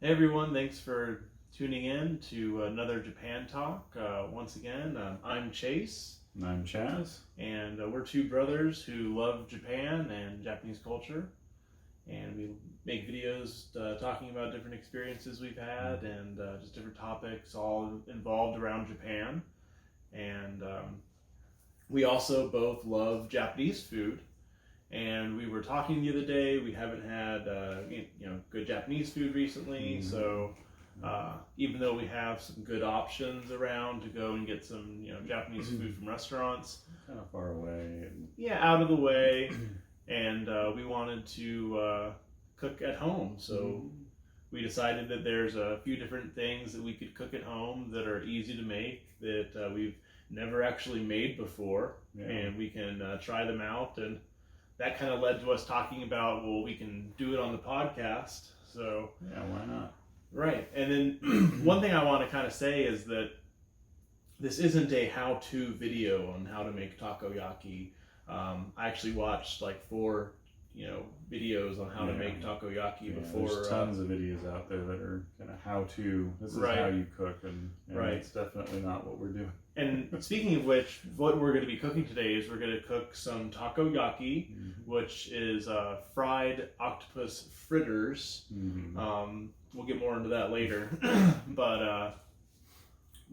Hey everyone, thanks for tuning in to another Japan Talk. Once again, I'm Chase, And I'm Chaz. and we're two brothers who love Japan and Japanese culture. And we make videos talking about different experiences we've had and just different topics all involved around Japan. And we also both love Japanese food. And we were talking the other day. We haven't had good Japanese food recently, so even though we have some good options around to go and get some Japanese food from restaurants, Kind of far away. out of the way, and we wanted to cook at home. So we decided that there's a few different things that we could cook at home that are easy to make that we've never actually made before, and we can try them out. And that kind of led to us talking about, well, we can do it on the podcast. So yeah, why not? Right. And then one thing I want to kind of say is that this isn't a how-to video on how to make takoyaki. I actually watched like 4 videos on how to make takoyaki before. There's tons of videos out there that are kind of how-to. This is how you cook, and it's definitely not what we're doing. And speaking of which, what we're going to be cooking today is we're going to cook some takoyaki, which is fried octopus fritters. We'll get more into that later, but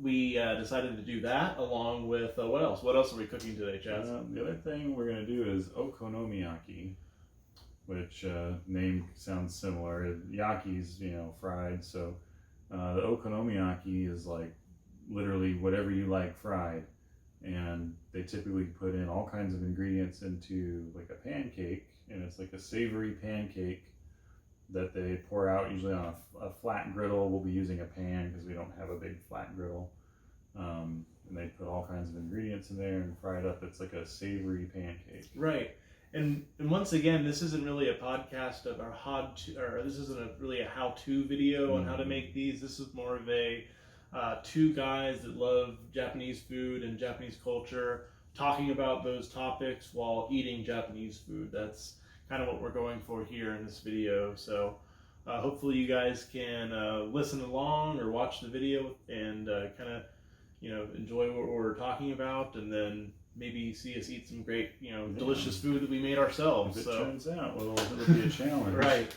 we decided to do that along with what else? What else are we cooking today, Chaz? The other thing we're going to do is okonomiyaki, which name sounds similar. Yaki's fried, so the okonomiyaki is like literally whatever you like fried, and they typically put in all kinds of ingredients into like a pancake, and it's like a savory pancake that they pour out usually on a flat griddle. We'll be using a pan because we don't have a big flat griddle, and they put all kinds of ingredients in there and fry it up. It's like a savory pancake. Right. And once again, this isn't really a podcast of this isn't really a how-to video on how to make these. This is more of a 2 guys that love Japanese food and Japanese culture talking about those topics while eating Japanese food. That's kind of what we're going for here in this video. So hopefully you guys can listen along or watch the video and kind of enjoy what we're talking about, and then maybe see us eat some great delicious food that we made ourselves. If it turns out, it'll be a challenge. Right.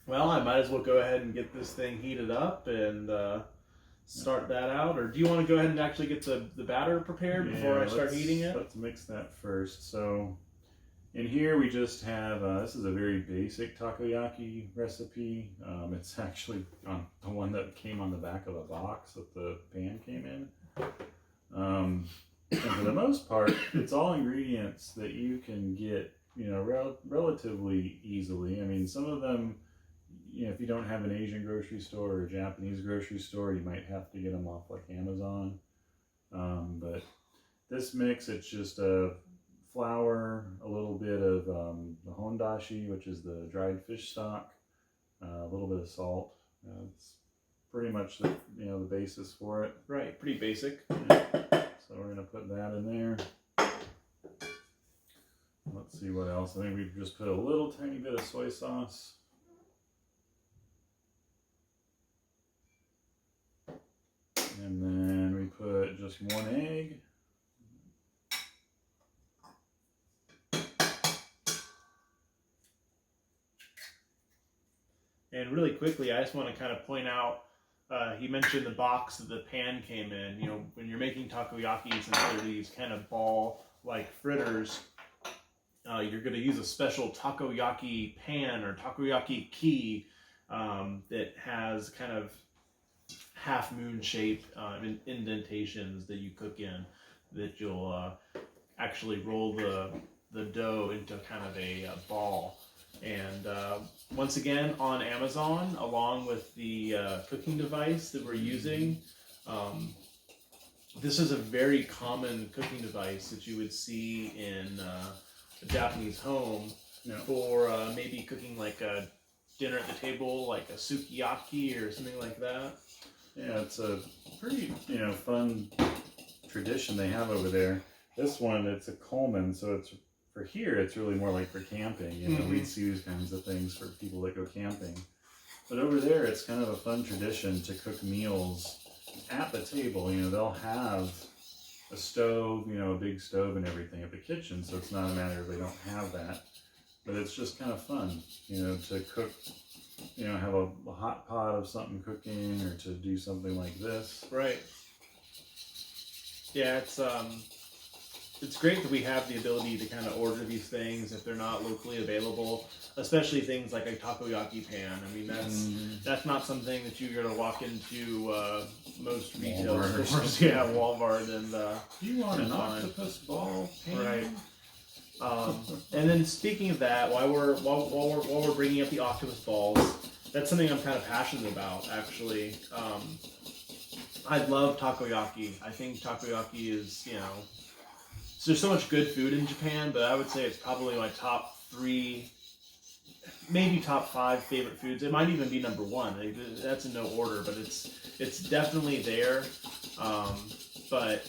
Well, I might as well go ahead and get this thing heated up and start that out. Or do you want to go ahead and actually get the batter prepared before I start heating it? Let's mix that first. So in here we just have, this is a very basic takoyaki recipe. It's actually on the one that came on the back of the box that the pan came in. And for the most part, it's all ingredients that you can get, relatively easily. I mean, some of them, if you don't have an Asian grocery store or a Japanese grocery store, you might have to get them off like Amazon. But this mix, it's just flour, a little bit of the hondashi, which is the dried fish stock, a little bit of salt. It's pretty much the basis for it. Right, pretty basic. So we're gonna put that in there. Let's see what else. I think we've just put a little tiny bit of soy sauce. And then we put just 1 egg. And really quickly, I just want to kind of point out, he mentioned the box that the pan came in. When you're making takoyaki, since they're these kind of ball-like fritters, you're going to use a special takoyaki pan or takoyaki ki that has kind of half-moon shape indentations that you cook in, that you'll actually roll the dough into kind of a ball. And once again, on Amazon, along with the cooking device that we're using, this is a very common cooking device that you would see in a Japanese home for maybe cooking like a dinner at the table, like a sukiyaki or something like that. Yeah, it's a pretty fun tradition they have over there. This one, it's a Coleman, so it's for here, it's really more like for camping. You know, we'd see these kinds of things for people that go camping. But over there, it's kind of a fun tradition to cook meals at the table. You know, they'll have a stove, you know, a big stove and everything at the kitchen, so it's not a matter of they don't have that. But it's just kind of fun, you know, to cook, you know, have a hot pot of something cooking, or to do something like this. Right. Yeah, it's great that we have the ability to kind of order these things if they're not locally available, especially things like a takoyaki pan. I mean, that's not something that you're going to walk into most retail stores. Yeah, Walmart and you want an octopus ball pan? Right. And then speaking of that, while we're bringing up the octopus balls, that's something I'm kind of passionate about, actually. I love takoyaki. I think takoyaki is, you know, so there's so much good food in Japan, but I would say it's probably my top 3, maybe top 5 favorite foods. It might even be number 1. That's in no order, but it's definitely there. But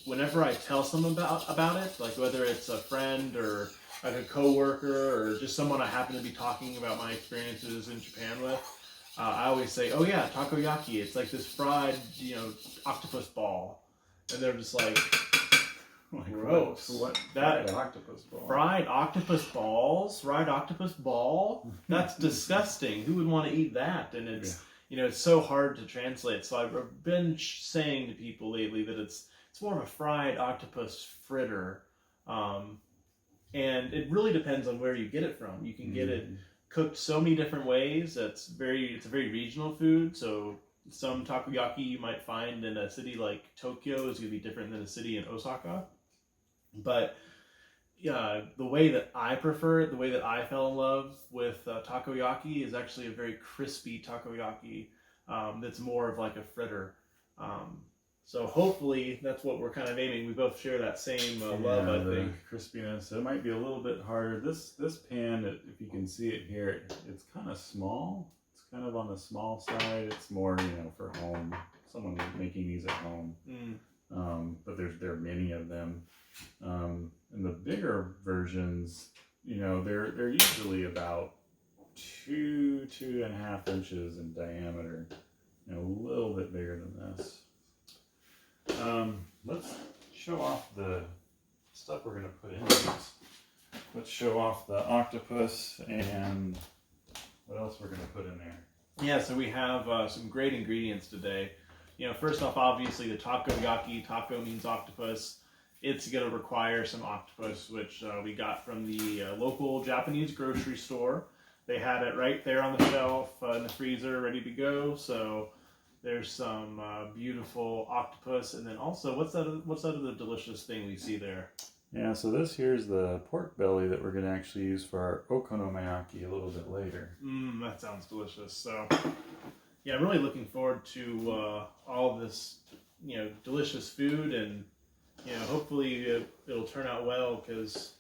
whenever I tell someone about it, like whether it's a friend or like a coworker or just someone I happen to be talking about my experiences in Japan with, I always say, "Oh yeah, takoyaki. It's like this fried, you know, octopus ball," and they're just like, "Gross! What? That fried octopus ball? Fried octopus balls? Fried octopus ball? That's disgusting. Who would want to eat that?" And it's you know, it's so hard to translate. So I've been saying to people lately that it's more of a fried octopus fritter, and it really depends on where you get it from. You can get it cooked so many different ways. It's a very regional food. So some takoyaki you might find in a city like Tokyo is going to be different than a city in Osaka. But the way that I prefer it, the way that I fell in love with takoyaki is actually a very crispy takoyaki that's more of like a fritter. So hopefully that's what we're kind of aiming. We both share that same love, I think. Crispiness. It might be a little bit harder. This pan, if you can see it here, it's kind of small. It's kind of on the small side. It's more, you know, for home. Someone making these at home. But there are many of them. And the bigger versions, you know, they're usually about 2.5 inches in diameter. You know, a little bit bigger than this. Let's show off the stuff we're going to put in these. Let's show off the octopus and what else we're going to put in there. Yeah, so we have some great ingredients today. You know, first off, obviously the takoyaki. Tako means octopus. It's going to require some octopus, which we got from the local Japanese grocery store. They had it right there on the shelf in the freezer, ready to go. So there's some beautiful octopus, and then also what's that other delicious thing we see there? Yeah, so this here's the pork belly that we're going to actually use for our okonomiyaki a little bit later. That sounds delicious. So yeah, I'm really looking forward to all of this, you know, delicious food, and you know, hopefully it'll turn out well, because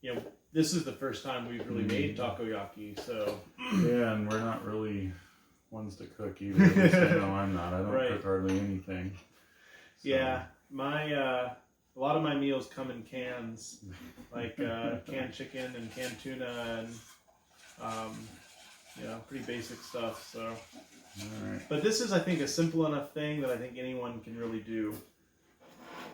you know, this is the first time we've really made takoyaki. So yeah, and we're not really ones to cook either. At least I know I'm not. I don't cook hardly anything. So. Yeah, a lot of my meals come in cans, like canned chicken and canned tuna, and you know, pretty basic stuff. So, all right. But this is, I think, a simple enough thing that I think anyone can really do.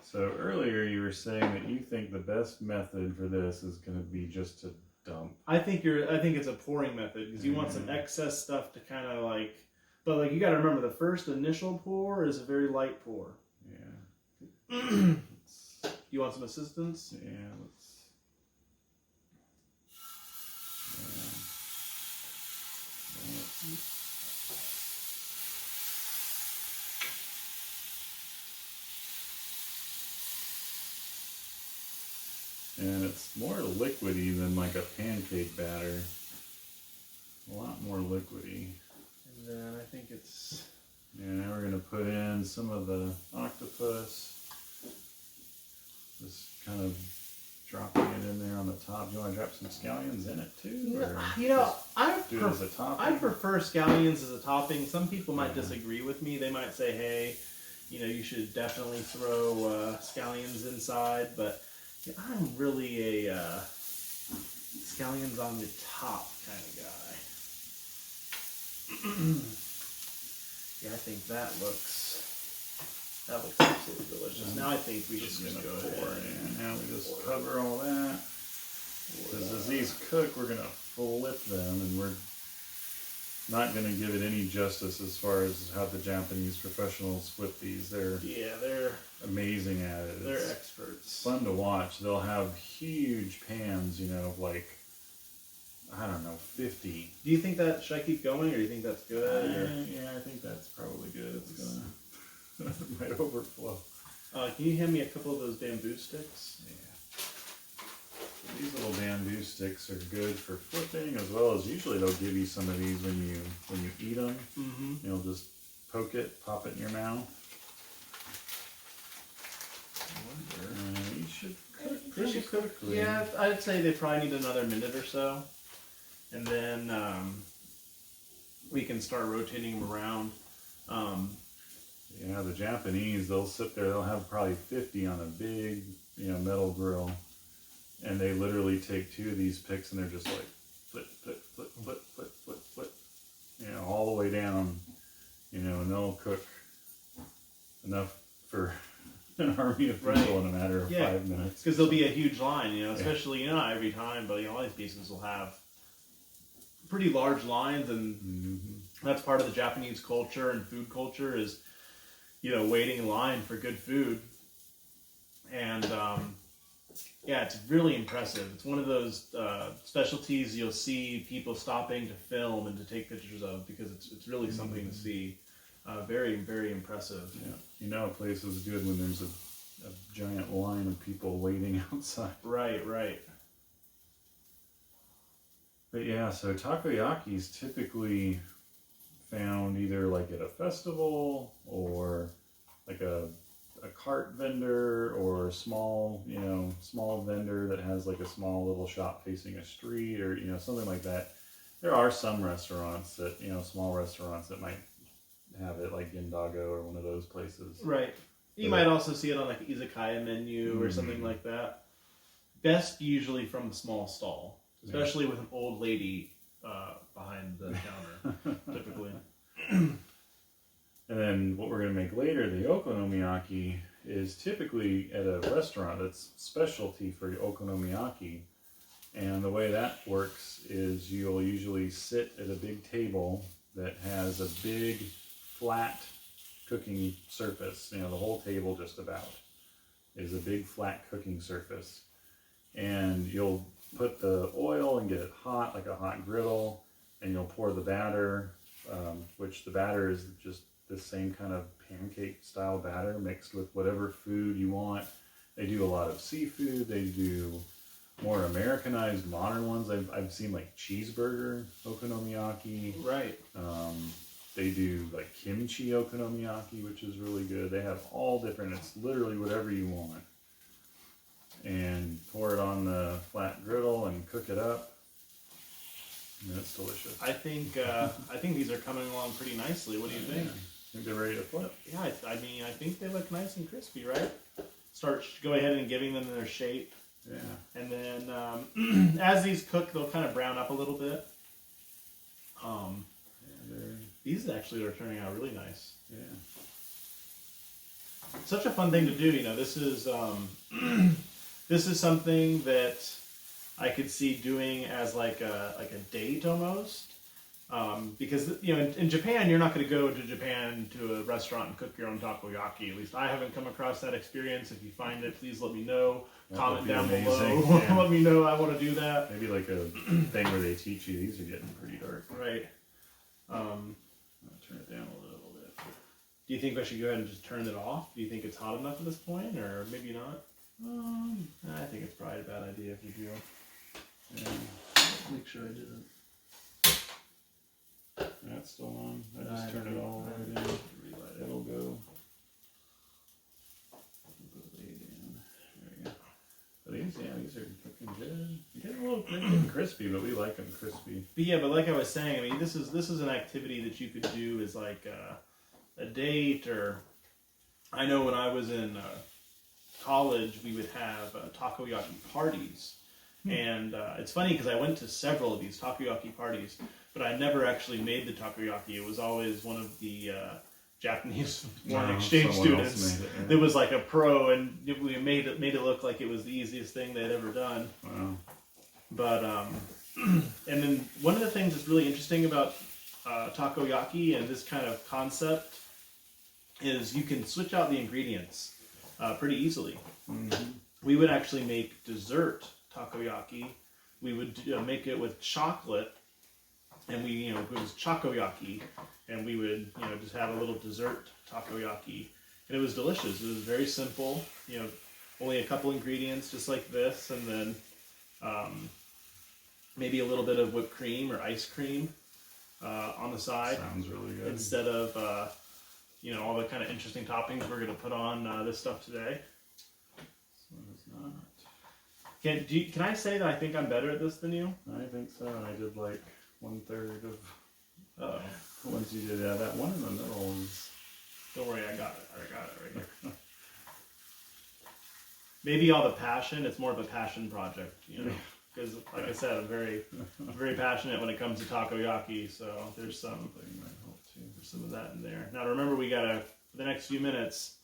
So earlier you were saying that you think the best method for this is going to be just to dump. I think it's a pouring method, because you want some excess stuff to kind of like, but like you got to remember the first initial pour is a very light pour. Yeah. You want some assistance? Yeah. Let's. And it's more liquidy than like a pancake batter. A lot more liquidy. And then I think it's... Yeah, now we're going to put in some of the octopus. Just kind of dropping it in there on the top. Do you want to drop some scallions in it too? Or you know, do it as a topping? I prefer scallions as a topping. Some people might disagree with me. They might say, hey, you know, you should definitely throw scallions inside. But Yeah, I'm really a scallions on the top kind of guy. Yeah, I think that looks absolutely delicious. Now I think we should just go ahead. Yeah, now we just cover all that. Because as these cook, we're gonna flip them, and we're not gonna give it any justice as far as how the Japanese professionals flip these. They're amazing at it. They're experts. It's fun to watch. They'll have huge pans, you know, of like, I don't know, 50. Do you think that should I keep going, or do you think that's good? Yeah, I think that's probably good. It's gonna it might overflow. Can you hand me a couple of those bamboo sticks? Yeah. These little bamboo sticks are good for flipping, as well as usually they'll give you some of these when you eat them. Mm-hmm. You'll just poke it, pop it in your mouth. You should cook pretty quickly. Yeah, I'd say they probably need another minute or so, and then we can start rotating them around. Yeah, the Japanese, they'll sit there, they'll have probably 50 on a big, metal grill, and they literally take 2 of these picks and they're just like flip, flip, flip, flip, flip, flip, flip, all the way down, and they'll cook enough for an army of people in a matter of 5 minutes. Because there'll be a huge line, especially, not every time, but, all these pieces will have pretty large lines, and that's part of the Japanese culture and food culture is, waiting in line for good food. And, it's really impressive. It's one of those specialties you'll see people stopping to film and to take pictures of, because it's really something to see. Very, very impressive. Yeah, a place is good when there's a giant line of people waiting outside. Right. But yeah, so takoyaki is typically found either like at a festival or like a cart vendor or a small vendor that has like a small little shop facing a street or, something like that. There are some restaurants that, small restaurants that might have it, like Gindago or one of those places. Right. You might also see it on like an izakaya menu or something like that. Best usually from a small stall, especially with an old lady behind the counter, typically. And then what we're going to make later, the okonomiyaki, is typically at a restaurant that's specialty for okonomiyaki. And the way that works is you'll usually sit at a big table that has a big flat cooking surface. The whole table just about is a big flat cooking surface. And you'll put the oil and get it hot like a hot griddle, and you'll pour the batter, which the batter is just the same kind of pancake style batter mixed with whatever food you want. They do a lot of seafood. They do more Americanized modern ones. I've seen like cheeseburger okonomiyaki. Right. They do like kimchi okonomiyaki, which is really good. They have all different, it's literally whatever you want. And pour it on the flat griddle and cook it up. And it's delicious. I think these are coming along pretty nicely. What do you think? I think they're ready to flip. Yeah, I think they look nice and crispy, right? Go ahead and giving them their shape. Yeah. And then as these cook, they'll kind of brown up a little bit. These actually are turning out really nice. Yeah. Such a fun thing to do. This is this is something that I could see doing as like a date almost. Because in Japan, you're not going to go to Japan to a restaurant and cook your own takoyaki. At least I haven't come across that experience. If you find it, please let me know. Comment down below. Yeah. Let me know. I want to do that. Maybe like a thing where they teach you. These are getting pretty dark. Right. I'll turn it down a little bit. Do you think I should go ahead and just turn it off? Do you think it's hot enough at this point, or maybe not? I think it's probably a bad idea if you do. Yeah. Make sure I didn't. That's still on. I just turn it all the way down. It'll go. Way down. There we go. But these are cooking good. Getting a little crispy, but we like them crispy. But like I was saying, this is an activity that you could do as like a date, or I know when I was in college, we would have takoyaki parties. And it's funny because I went to several of these takoyaki parties, but I never actually made the takoyaki. It was always one of the Japanese foreign exchange students that was like a pro, and we made it look like it was the easiest thing they'd ever done. Wow. But and then one of the things that's really interesting about takoyaki and this kind of concept is you can switch out the ingredients pretty easily. Mm-hmm. We would actually make dessert takoyaki. We would make it with chocolate, and it was chokoyaki, and we would just have a little dessert takoyaki, and it was delicious. It was very simple, only a couple ingredients, just like this, and then maybe a little bit of whipped cream or ice cream on the side. Sounds really good. Instead of all the kind of interesting toppings we're going to put on this stuff today. So it's not. Can I say that I think I'm better at this than you? I think so. I did like 1/3 of Uh-oh. the ones you did. Yeah, that one in the middle is. Don't worry, I got it right here. Maybe all the passion, it's more of a passion project, because like I said, I'm very passionate when it comes to takoyaki, so there's some of that in there. Now remember, we gotta, for the next few minutes,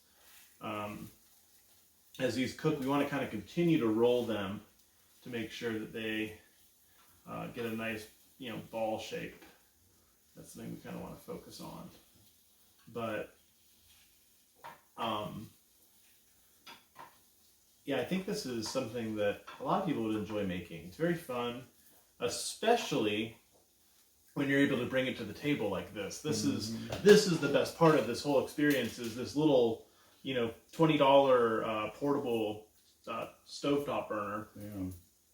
as these cook, we want to kind of continue to roll them to make sure that they get a nice, ball shape. That's something we kind of want to focus on. But, yeah, I think this is something that a lot of people would enjoy making. It's very fun, especially when you're able to bring it to the table like this. This is the best part of this whole experience, is this little, $20 portable stovetop burner.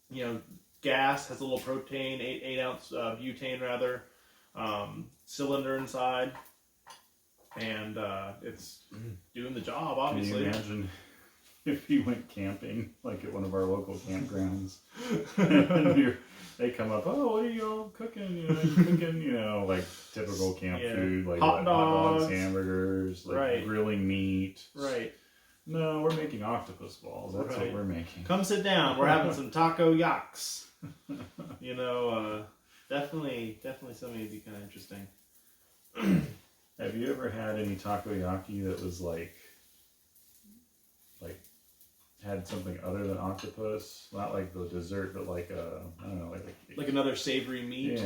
Yeah. Gas, has a little propane, 8 ounce butane rather, cylinder inside, and it's doing the job, obviously. Can you imagine if you went camping, like at one of our local campgrounds, and they come up, oh, what are you all cooking? Cooking, like typical camp food, like hot dogs, hamburgers, like grilling meat. Right. No, we're making octopus balls. That's what we're making. Come sit down. We're having some takoyaks. Definitely something to be kind of interesting. Have you ever had any takoyaki that was like had something other than octopus? Not like the dessert, but like I don't know, like another savory meat.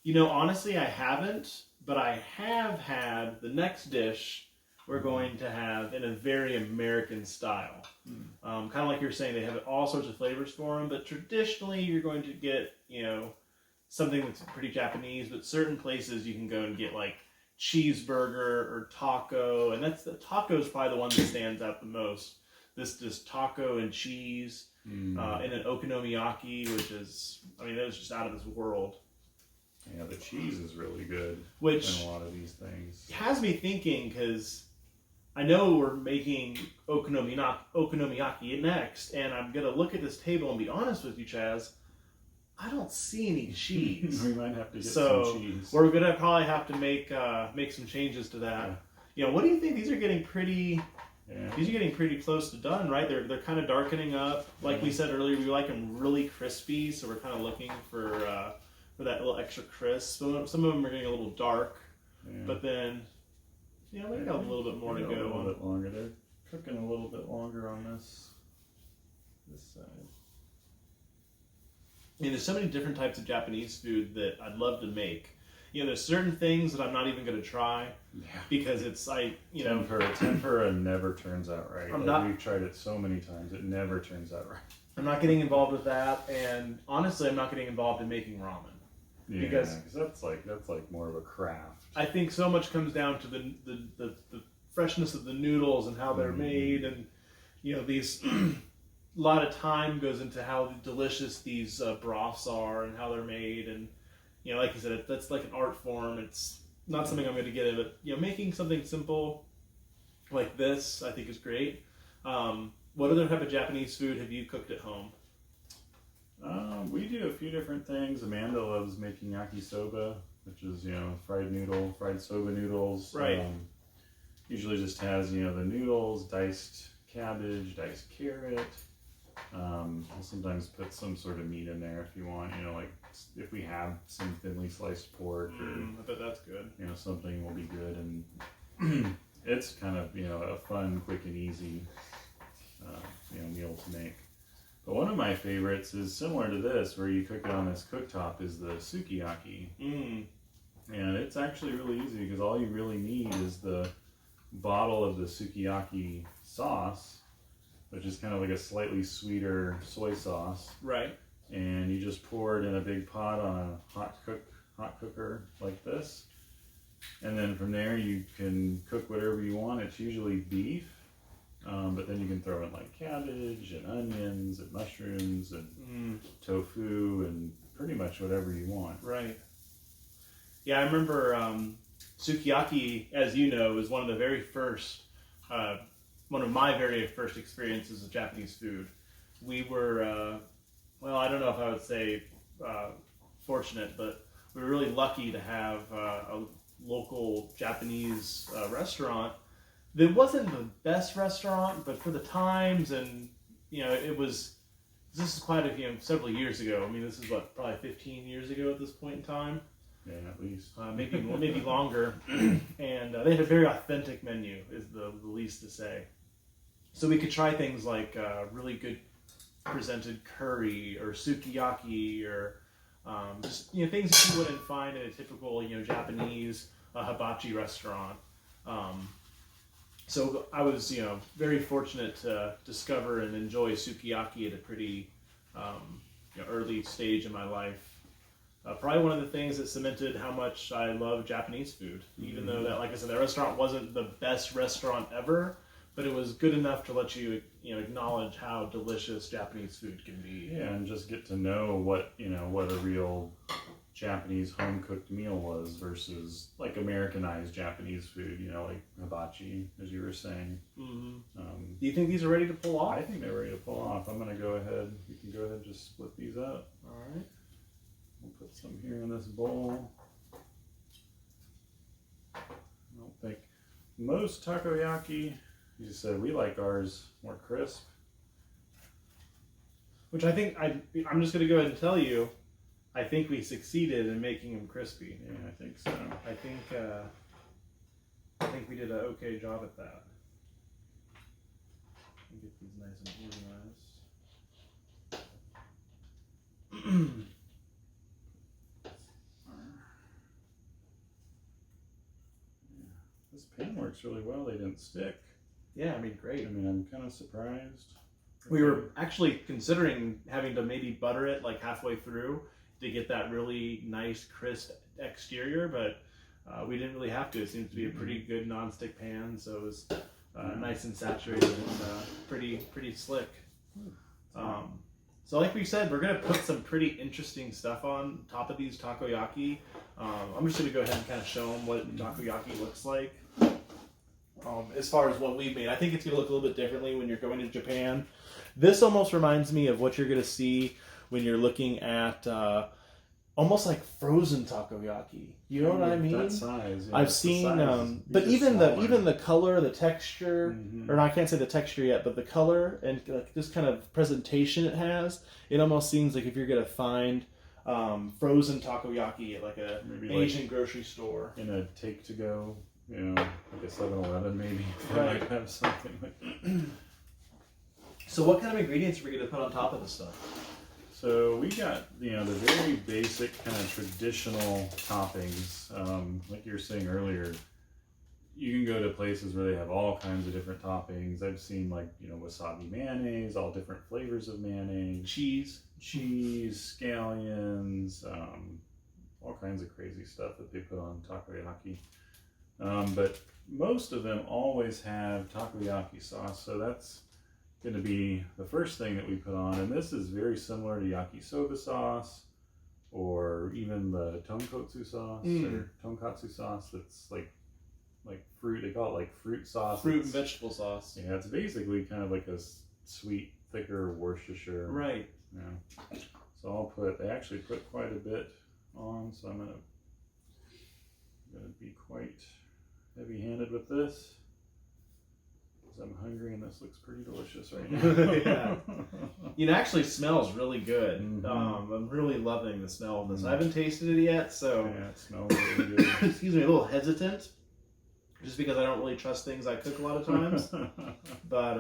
Yeah. Honestly, I haven't, but I have had the next dish we're going to have in a very American style. Kind of like you're saying, they have all sorts of flavors for them, but traditionally you're going to get, something that's pretty Japanese, but certain places you can go and get like cheeseburger or taco, and the taco is probably the one that stands out the most. This taco and cheese in an okonomiyaki, which is, that was just out of this world. Yeah, the cheese is really good Which in a lot of these things. Has me thinking, because I know we're making okonomiyaki next, and I'm going to look at this table and be honest with you, Chaz, I don't see any cheese. We might have to get some cheese. We're going to probably have to make some changes to that. Yeah. What do you think? These are getting pretty... Yeah. These are getting pretty close to done, right? They're kind of darkening up. Like we said earlier, we like them really crispy, so we're kind of looking for that little extra crisp. Some of them are getting a little dark, but then we got a little bit more to go. A little bit longer. They're cooking a little bit longer on this side. There's so many different types of Japanese food that I'd love to make. There's certain things that I'm not even going to try because it's like, tempura never turns out right. We've tried it so many times, it never turns out right. I'm not getting involved with that, and honestly, I'm not getting involved in making ramen. Yeah, because that's like more of a craft. I think so much comes down to the freshness of the noodles and how they're made, and these a lot of time goes into how delicious these broths are and how they're made, and like you said, that's like an art form. It's not something I'm going to get in, but making something simple like this, I think, is great. What other type of Japanese food have you cooked at home? We do a few different things. Amanda loves making yakisoba, which is fried soba noodles. Right. Usually just has the noodles, diced cabbage, diced carrot. I'll sometimes put some sort of meat in there if you want, you know, like if we have some thinly sliced pork or I bet that's good. you know, something will be good. And it's kind of, you know, a fun, quick and easy you know, meal to make. But one of my favorites is similar to this, where you cook it on this cooktop, is the sukiyaki. And it's actually really easy because all you really need is the bottle of the sukiyaki sauce, which is kind of like a slightly sweeter soy sauce. Right. And you just pour it in a big pot on a hot cooker like this. And then from there you can cook whatever you want. It's usually beef, but then you can throw in like cabbage and onions and mushrooms and tofu and pretty much whatever you want. Right. Yeah, I remember sukiyaki, as you know, is one of my very first experiences of Japanese food. We were, well, I don't know if I would say fortunate, but we were really lucky to have a local Japanese restaurant that wasn't the best restaurant, but for the times, and you know, this is quite several years ago. I mean, this is probably 15 years ago at this point in time. Yeah, at least. Maybe longer. And they had a very authentic menu, is the least to say. So we could try things like really good presented curry or sukiyaki, or just things that you wouldn't find in a typical Japanese hibachi restaurant. So I was very fortunate to discover and enjoy sukiyaki at a pretty early stage in my life. Probably one of the things that cemented how much I love Japanese food, even though that, like I said, that restaurant wasn't the best restaurant ever, but it was good enough to let you, acknowledge how delicious Japanese food can be. Yeah, and just get to know what a real Japanese home cooked meal was versus like Americanized Japanese food, like hibachi, as you were saying. Mm-hmm. Do you think these are ready to pull off? I think they're ready to pull off. I'm gonna go ahead. You can go ahead and just split these up. All right. We'll put some here in this bowl. I don't think most takoyaki, you said we like ours more crisp. Which I think I'm just going to go ahead and tell you, I think we succeeded in making them crispy. Yeah, I think so. I think we did an okay job at that. Get these nice and organized. This pan works really well. They didn't stick. Yeah, I mean, great. I mean, I'm kind of surprised. We were actually considering having to maybe butter it like halfway through to get that really nice, crisp exterior, but we didn't really have to. It seems to be a pretty good non-stick pan, so it was nice and saturated and pretty slick. So like we said, we're going to put some pretty interesting stuff on top of these takoyaki. I'm just going to go ahead and kind of show them what takoyaki looks like. As far as what we made, I think it's going to look a little bit differently when you're going to Japan. This almost reminds me of what you're going to see when you're looking at almost like frozen takoyaki. You know what I mean? That size. Yeah, I've seen, but even the color, the texture, or I can't say the texture yet, but the color and this kind of presentation it has, it almost seems like if you're going to find frozen takoyaki at like a Asian grocery store. In a take to go. Like a 7-Eleven maybe. Right. Might have something like that. So what kind of ingredients are we going to put on top of this stuff? So we got, the very basic kind of traditional toppings. Like you were saying earlier, you can go to places where they have all kinds of different toppings. I've seen wasabi mayonnaise, all different flavors of mayonnaise. Cheese, scallions, all kinds of crazy stuff that they put on takoyaki. But most of them always have takoyaki sauce, so that's going to be the first thing that we put on. And this is very similar to yakisoba sauce, or even the tonkotsu sauce or tonkatsu sauce. That's like fruit. They call it like fruit sauce. Fruit and vegetable sauce. Yeah, it's basically kind of like a sweet, thicker Worcestershire. Right. Yeah. So they actually put quite a bit on, so I'm gonna be quite heavy-handed with this. because I'm hungry and this looks pretty delicious right now. Yeah. It actually smells really good. Mhm. I'm really loving the smell of this. I haven't tasted it yet, so Yeah, it smells really good. excuse me, a little hesitant, just because I don't really trust things I cook a lot of times. But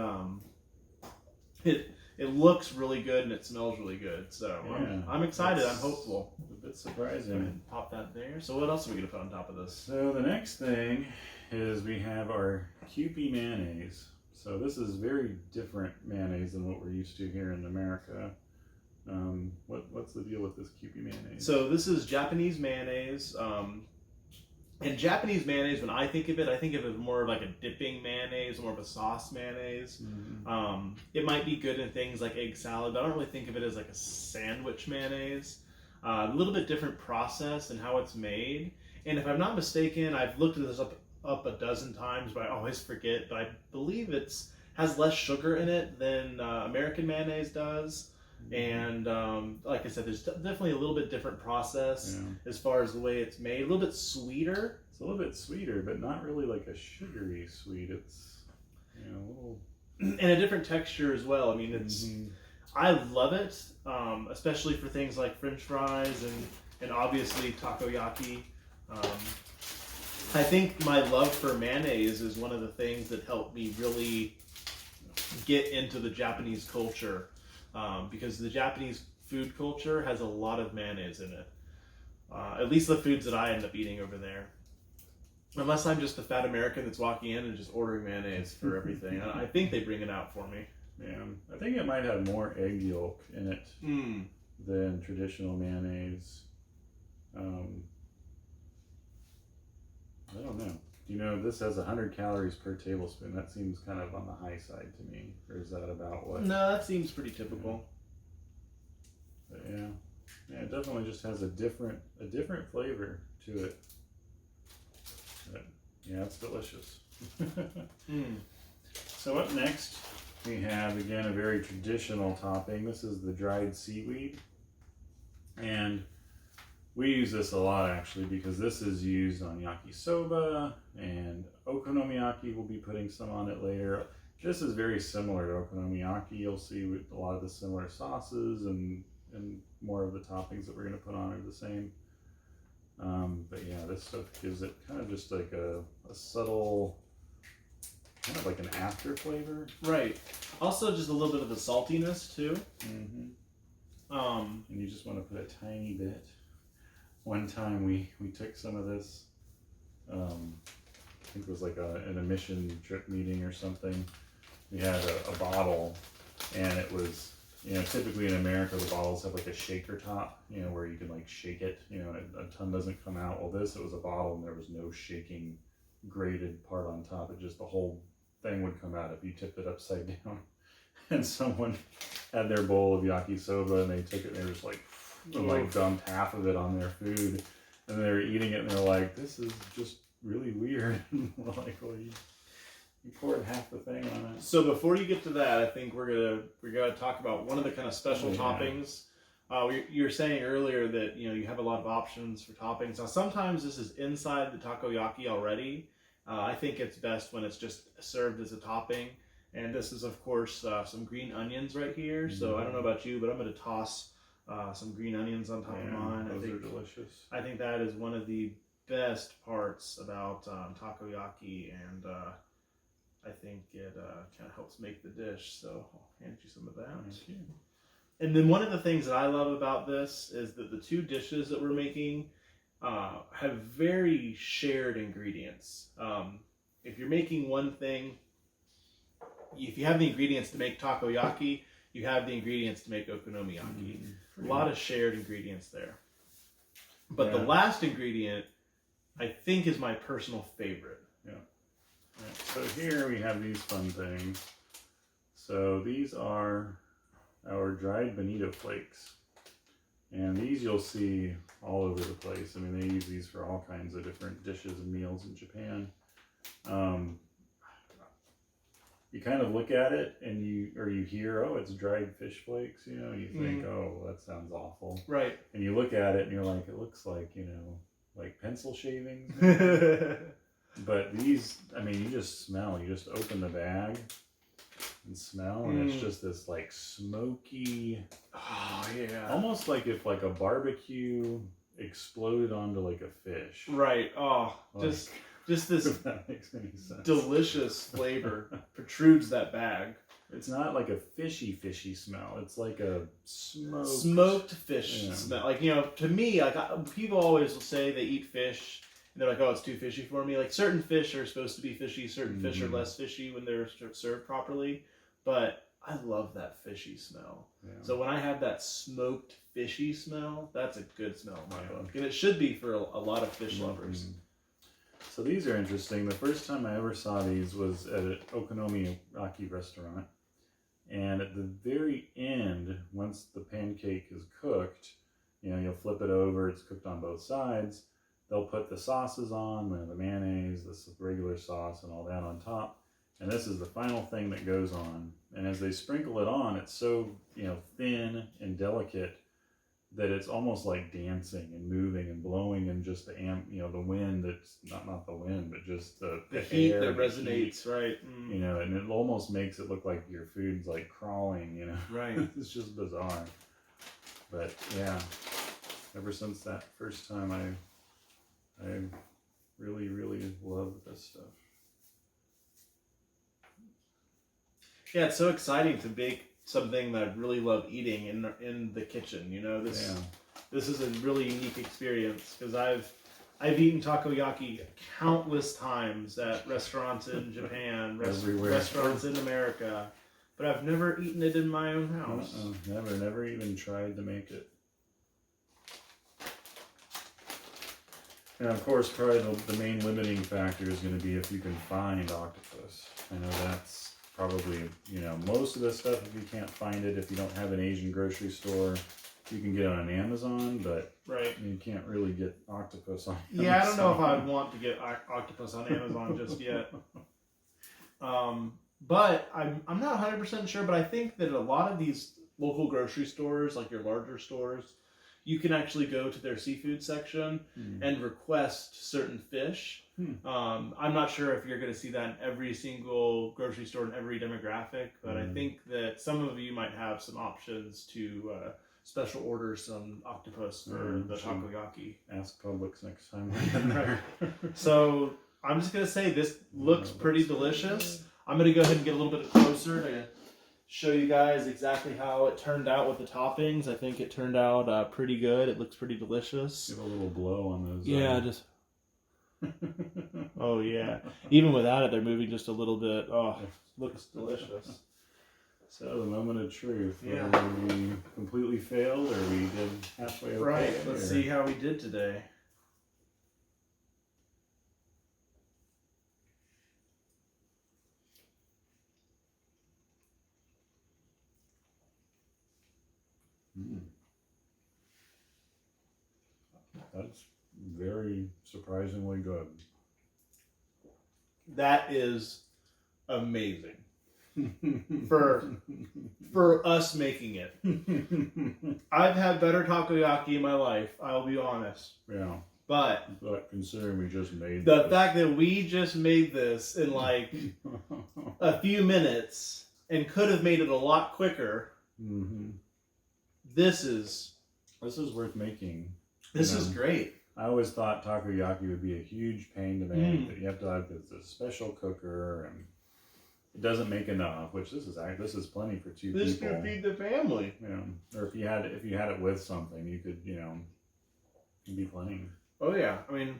it looks really good and it smells really good. So Yeah, I'm excited. I'm hopeful. A bit Go ahead surprising. and pop that there. So what else are we gonna put on top of this? So the next thing is we have our Kewpie mayonnaise. So this is very different mayonnaise than what we're used to here in America. What's the deal with this Kewpie mayonnaise? So this is Japanese mayonnaise. And Japanese mayonnaise, when I think of it more of like a dipping mayonnaise, more of a sauce mayonnaise. Mhm. It might be good in things like egg salad, but I don't really think of it as like a sandwich mayonnaise. A little bit different process and how it's made. And if I'm not mistaken, I've looked at this up a dozen times, but I always forget. But I believe has less sugar in it than American mayonnaise does. And like I said, there's definitely a little bit different process as far as the way it's made. A little bit sweeter. It's a little bit sweeter, but not really like a sugary sweet. It's a little And a different texture as well. I mean, it's I love it, especially for things like French fries and obviously takoyaki. I think my love for mayonnaise is one of the things that helped me really get into the Japanese culture. Because the Japanese food culture has a lot of mayonnaise in it. At least the foods that I end up eating over there. Unless I'm just the fat American that's walking in and just ordering mayonnaise for everything. I think they bring it out for me. Yeah, I think it might have more egg yolk in it than traditional mayonnaise. I don't know. This has 100 calories per tablespoon. That seems kind of on the high side to me. Or is that about what? No, that seems pretty typical. But yeah, it definitely just has a different flavor to it. But yeah, it's delicious. So up next, we have again a very traditional topping. This is the dried seaweed, and we use this a lot actually because this is used on yakisoba and okonomiyaki. We'll be putting some on it later. This is very similar to okonomiyaki. You'll see with a lot of the similar sauces and more of the toppings that we're going to put on are the same. But yeah, this stuff gives it kind of just like a subtle, kind of like an after flavor. Right. Also, just a little bit of the saltiness too. And you just want to put a tiny bit. One time we took some of this, I think it was like an emission trip meeting or something. We had a bottle, and it was, typically in America the bottles have like a shaker top, where you can like shake it, a ton doesn't come out. Well, it was a bottle and there was no shaking grated part on top. It just, the whole thing would come out if you tipped it upside down. And someone had their bowl of yakisoba and they took it and they were just like dumped half of it on their food, and they were eating it and they're like, this is just really weird. We're like, well, you poured half the thing on it. So before you get to that, I think we're gonna talk about one of the kind of special toppings. You were saying earlier that you have a lot of options for toppings. Now sometimes this is inside the takoyaki already. I think it's best when it's just served as a topping. And this is of course some green onions right here. So I don't know about you, but I'm gonna toss some green onions on top of mine. Those are delicious. I think that is one of the best parts about takoyaki, and I think it kind of helps make the dish. So I'll hand you some of that. Thank you. And then one of the things that I love about this is that the two dishes that we're making have very shared ingredients. If you're making one thing, if you have the ingredients to make takoyaki, you have the ingredients to make okonomiyaki. A lot of shared ingredients there. But the last ingredient, I think, is my personal favorite. Yeah. Right. So here we have these fun things. So these are our dried bonito flakes. And these you'll see all over the place. I mean, they use these for all kinds of different dishes and meals in Japan. You kind of look at it and you hear, oh, it's dried fish flakes, you think, oh, that sounds awful. Right. And you look at it and you're like, it looks like, like pencil shavings. But these, I mean, you just smell. You just open the bag and smell, and it's just this like smoky. Oh yeah. Almost like if like a barbecue exploded onto like a fish. Right. Oh, Like, just this if that makes any sense. delicious flavor protrudes that bag. It's not like a fishy smell. It's like a smoked fish smell. Like, you know, to me, like people always will say they eat fish and they're like, oh, it's too fishy for me. Like certain fish are supposed to be fishy, certain fish are less fishy when they're served properly. But I love that fishy smell. Yeah. So when I have that smoked fishy smell, that's a good smell in my book. And it should be for a lot of fish lovers. So these are interesting. The first time I ever saw these was at an Okonomiyaki restaurant. And at the very end, once the pancake is cooked, you know, you'll flip it over, it's cooked on both sides. They'll put the sauces on, the mayonnaise, the regular sauce, and all that on top. And this is the final thing that goes on. And as they sprinkle it on, it's so, you know, thin and delicate that it's almost like dancing and moving and blowing, and just the the wind that's not the wind, but just the heat air, that resonates, right? You know, and it almost makes it look like your food's like crawling, you know. Right. It's just bizarre. But yeah, ever since that first time, I really love this stuff. Yeah, it's so exciting to bake something that I really love eating in the kitchen. You know, this is a really unique experience because I've eaten takoyaki countless times at restaurants in Japan, restaurants in America, but I've never eaten it in my own house. Never even tried to make it. And of course, probably the main limiting factor is going to be if you can find octopus. I know that's probably, you know, most of this stuff, if you can't find it, if you don't have an Asian grocery store, you can get it on Amazon, but you can't really get octopus on Amazon. Yeah, I don't know if I would want to get octopus on Amazon just yet. But I'm not 100% sure, but I think that a lot of these local grocery stores, like your larger stores, you can actually go to their seafood section and request certain fish. I'm not sure if you're going to see that in every single grocery store in every demographic, but I think that some of you might have some options to special order some octopus for the takoyaki. Ask Publix next time we're in there. So I'm just going to say this looks pretty delicious. I'm going to go ahead and get a little bit closer to show you guys exactly how it turned out with the toppings. I think it turned out pretty good. It looks pretty delicious. Give a little blow on those. Yeah, just... Oh yeah. Even without it, they're moving just a little bit. Oh, looks delicious. So the moment of truth. Yeah. Whether we completely failed or we did halfway okay. Right. Let's see how we did today. That's very surprisingly good. That is amazing. for us making it. I've had better takoyaki in my life, I'll be honest. Yeah. But considering we just made the fact that we just made this in like a few minutes and could have made it a lot quicker, this is worth making. This is great. I always thought takoyaki would be a huge pain to make, that you have to have this special cooker, and it doesn't make enough. Which this is plenty for two people. This could feed the family. Yeah, or if you had it with something, you could it'd be plenty. Oh yeah, I mean,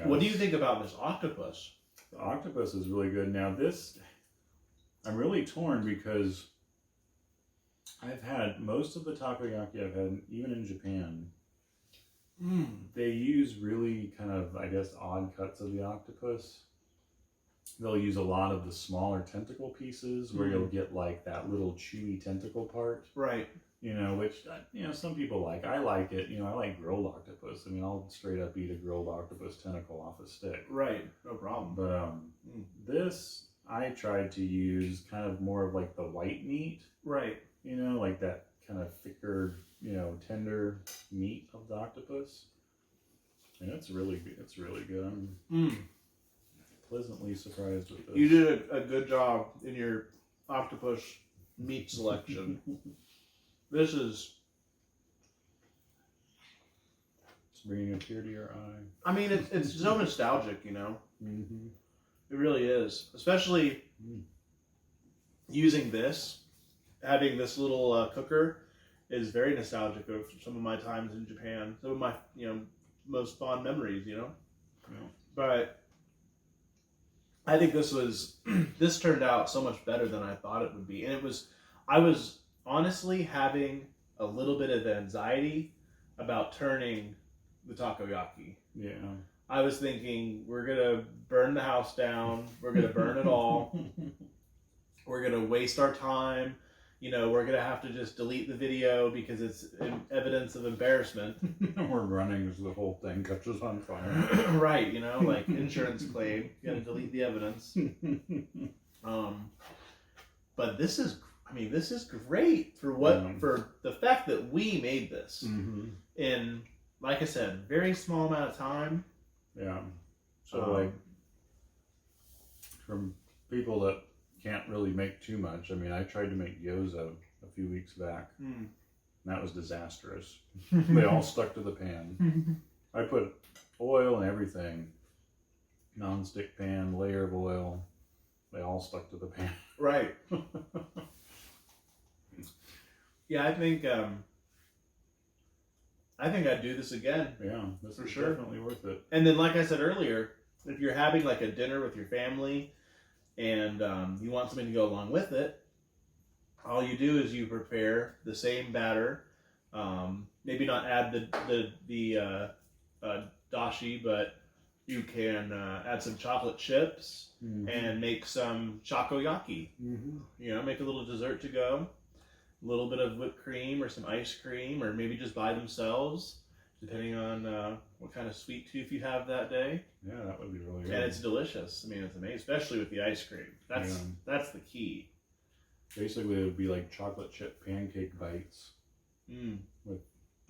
what do you think about this octopus? The octopus is really good. Now this, I'm really torn because I've had most of the takoyaki I've had, even in Japan. They use really kind of, I guess, odd cuts of the octopus. They'll use a lot of the smaller tentacle pieces where you'll get like that little chewy tentacle part. Right. Which, some people like. I like it. I like grilled octopus. I mean, I'll straight up eat a grilled octopus tentacle off a stick. Right. No problem. But this, I tried to use kind of more of like the white meat. Right. Like that kind of thicker, tender meat of the octopus. Yeah, it's really good. It's really good. I'm pleasantly surprised with this. You did a good job in your octopus meat selection. This is... It's bringing a tear to your eye. I mean, it's so nostalgic, you know? Mm-hmm. It really is. Especially using this, having this little cooker is very nostalgic of some of my times in Japan. Some of my, most fond memories, Yeah. But I think this turned out so much better than I thought it would be. And I was honestly having a little bit of anxiety about turning the takoyaki. Yeah. I was thinking, we're going to burn the house down. We're going to burn it all. We're going to waste our time. We're going to have to just delete the video because it's evidence of embarrassment. We're running as the whole thing catches on fire. Right, like insurance claim. You got to delete the evidence. But this is great for the fact that we made this in, like I said, very small amount of time. Yeah. So from people that can't really make too much. I mean, I tried to make gyoza a few weeks back. And that was disastrous. They all stuck to the pan. I put oil and everything. Non-stick pan, layer of oil. They all stuck to the pan. Right. Yeah, I think I'd do this again. Yeah, this is sure. Definitely worth it. And then, like I said earlier, if you're having like a dinner with your family and you want something to go along with it, all you do is you prepare the same batter. Maybe not add the dashi, but you can add some chocolate chips and make some takoyaki. Make a little dessert to go. A little bit of whipped cream or some ice cream, or maybe just by themselves, depending on what kind of sweet tooth you have that day. Yeah, that would be really good. And it's delicious. I mean, it's amazing, especially with the ice cream. That's the key. Basically, it would be like chocolate chip pancake bites with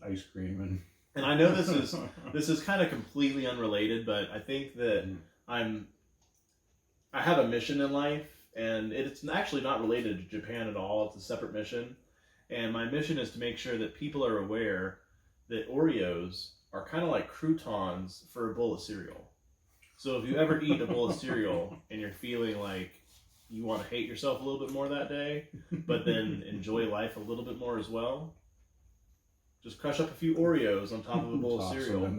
ice cream and I know this is kind of completely unrelated, but I think that I have a mission in life, and it's actually not related to Japan at all. It's a separate mission, and my mission is to make sure that people are aware that Oreos are kind of like croutons for a bowl of cereal. So if you ever eat a bowl of cereal and you're feeling like you want to hate yourself a little bit more that day, but then enjoy life a little bit more as well, just crush up a few Oreos on top of a bowl of cereal.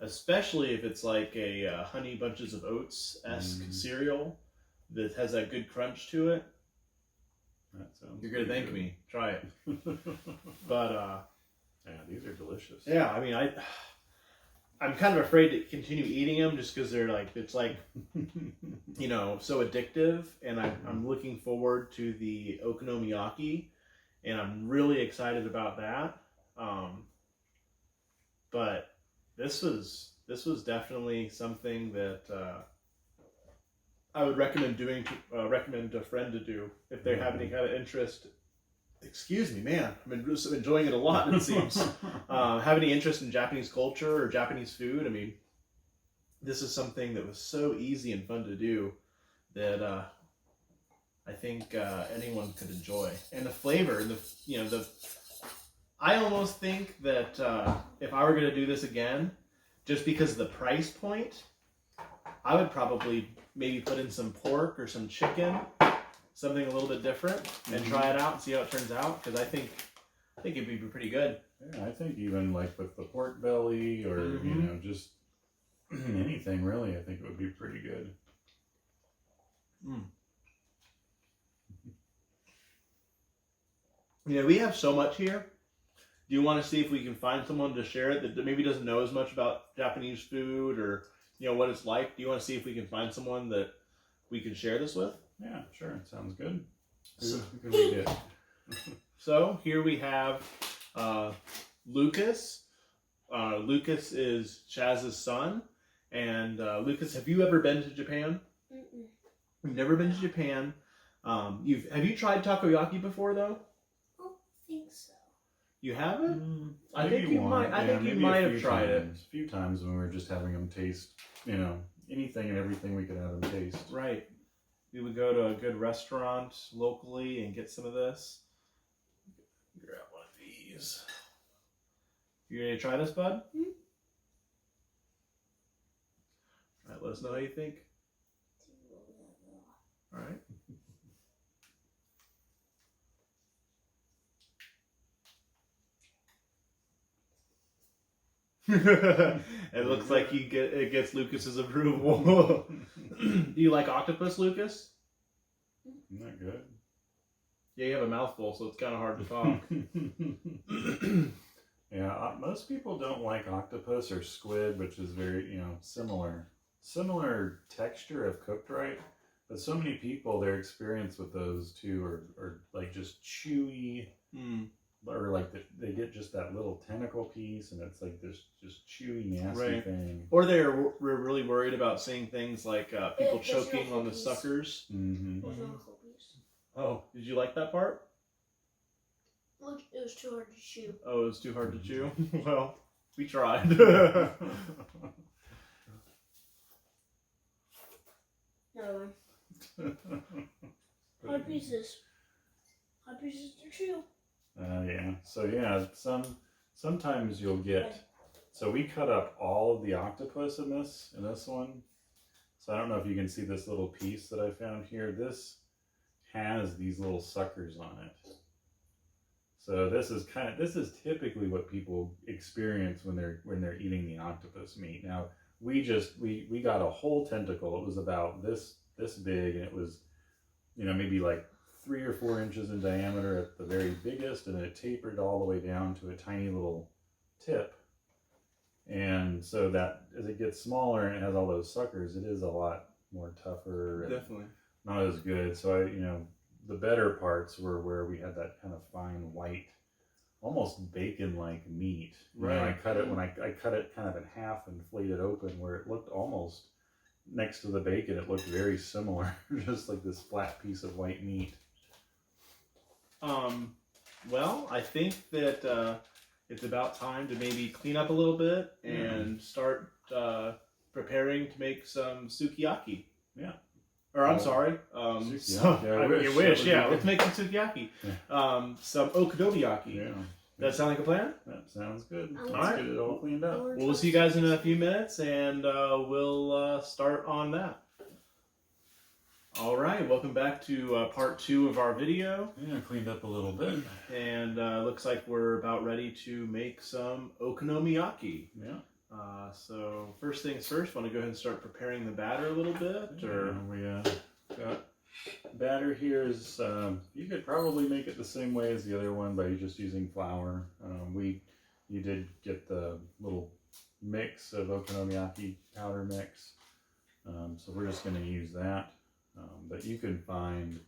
Especially if it's like a Honey Bunches of Oats-esque cereal that has that good crunch to it. That sounds You're going to thank me. Try it. But, yeah, these are delicious. Yeah, I mean, I'm kind of afraid to continue eating them just because they're like, it's like, so addictive. And I'm looking forward to the Okonomiyaki, and I'm really excited about that. But this was definitely something that I would recommend recommend a friend to do if they have any kind of interest. Excuse me, man. I'm enjoying it a lot, it seems. Have any interest in Japanese culture or Japanese food? I mean, this is something that was so easy and fun to do that I think anyone could enjoy. And the flavor, I almost think that if I were going to do this again, just because of the price point, I would probably maybe put in some pork or some chicken, something a little bit different, and try it out and see how it turns out. Because I think it'd be pretty good. Yeah, I think even like with the pork belly or just anything really, I think it would be pretty good. We have so much here. Do you want to see if we can find someone to share it that maybe doesn't know as much about Japanese food or what it's like? Do you want to see if we can find someone that we can share this with? Yeah, sure. It sounds good. Who can read it? So here we have Lucas. Lucas is Chaz's son. And Lucas, have you ever been to Japan? You've never been to Japan. Have you tried takoyaki before, though? I don't think so. You haven't? I Maybe think you one. might. I think you maybe might a have few tried it. times. A few times when we were just having them taste, you know, anything and everything we could have them taste. Right. We would go to a good restaurant locally and get some of this. Grab one of these. You ready to try this, bud? Mm-hmm. All right, let us know how you think. All right. It looks like it gets Lucas's approval. Do you like octopus, Lucas? Isn't that good? Yeah, you have a mouthful, so it's kind of hard to talk. Yeah, most people don't like octopus or squid, which is very, you know, similar texture if cooked right. But so many people, their experience with those two are like just chewy, or like they get just that little tentacle piece, and it's like this just chewy, nasty thing. Or we're really worried about seeing things like people choking on the suckers. Mm-hmm. Oh, did you like that part? Look, it was too hard to chew. Oh, it was too hard to chew? Well, we tried. Another one. Hard pieces. Hard pieces to chew. Yeah. So yeah, sometimes you'll get. So we cut up all of the octopus in this one. So I don't know if you can see this little piece that I found here. This has these little suckers on it. So this is typically what people experience when they're eating the octopus meat. Now we got a whole tentacle. It was about this big, and it was, you know, maybe like 3 or 4 inches in diameter at the very biggest, and it tapered all the way down to a tiny little tip. And so that as it gets smaller and it has all those suckers, it is a lot more tougher. And definitely not as good. So the better parts were where we had that kind of fine white, almost bacon-like meat. Right. I cut it when I cut it kind of in half and flayed it open, where it looked almost next to the bacon. It looked very similar, just like this flat piece of white meat. Well, I think that it's about time to maybe clean up a little bit and start preparing to make some sukiyaki. Yeah. Or I'm sorry. You wish. Yeah, let's make some sukiyaki. Yeah. Some okonomiyaki. Yeah. That sound like a plan? That sounds good. All Let's right. get it all cleaned up. We'll see you guys in a few minutes, and we'll start on that. All right, welcome back to part 2 of our video. Yeah, cleaned up a little bit. And looks like we're about ready to make some okonomiyaki. Yeah. So first things first, want to go ahead and start preparing the batter a little bit? Or we got batter here is, you could probably make it the same way as the other one by just using flour. You did get the little mix of okonomiyaki powder mix. So we're just going to use that. But you can find,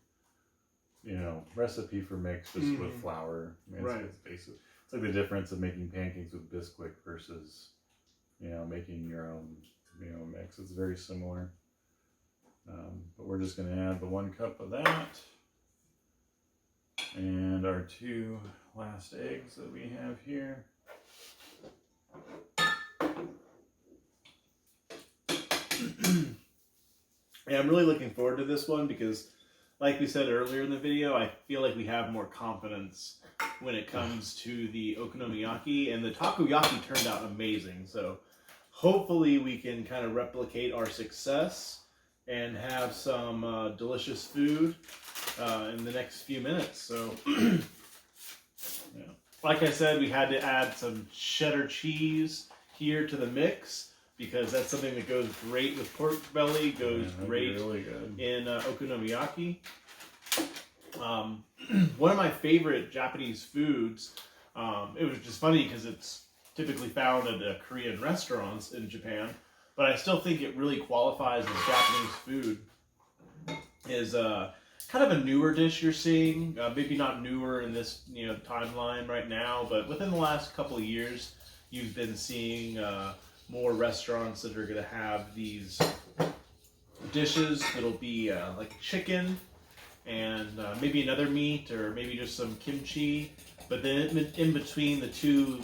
recipe for mix just with flour. I mean, it's basic. It's like the difference of making pancakes with Bisquick versus, making your own, mix. It's very similar. But we're just going to add the 1 cup of that. And our 2 last eggs that we have here. Yeah, I'm really looking forward to this one because, like we said earlier in the video, I feel like we have more confidence when it comes to the okonomiyaki, and the takoyaki turned out amazing. So hopefully we can kind of replicate our success and have some delicious food in the next few minutes. So, like I said, we had to add some cheddar cheese here to the mix, because that's something that goes great with pork belly, goes great really good in okonomiyaki. One of my favorite Japanese foods, it was just funny because it's typically found at Korean restaurants in Japan, but I still think it really qualifies as Japanese food, is kind of a newer dish you're seeing. Maybe not newer in this timeline right now, but within the last couple of years, you've been seeing more restaurants that are going to have these dishes that'll be like chicken and maybe another meat, or maybe just some kimchi but then in between the two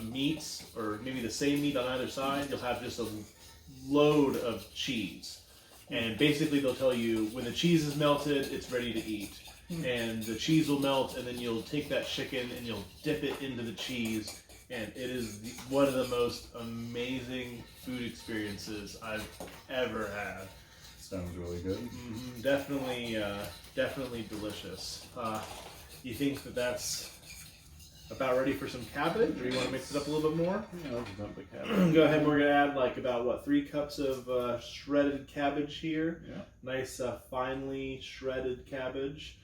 meats, or maybe the same meat on either side, you'll have just a load of cheese. And basically they'll tell you when the cheese is melted, it's ready to eat. And the cheese will melt, and then you'll take that chicken and you'll dip it into the cheese. And it is one of the most amazing food experiences I've ever had. Sounds really good. Mm-hmm. Definitely delicious. You think that that's about ready for some cabbage, or you want to mix it up a little bit more? Yeah, let's dump the cabbage. Go ahead. We're gonna add like about 3 cups of shredded cabbage here. Yeah. Nice finely shredded cabbage.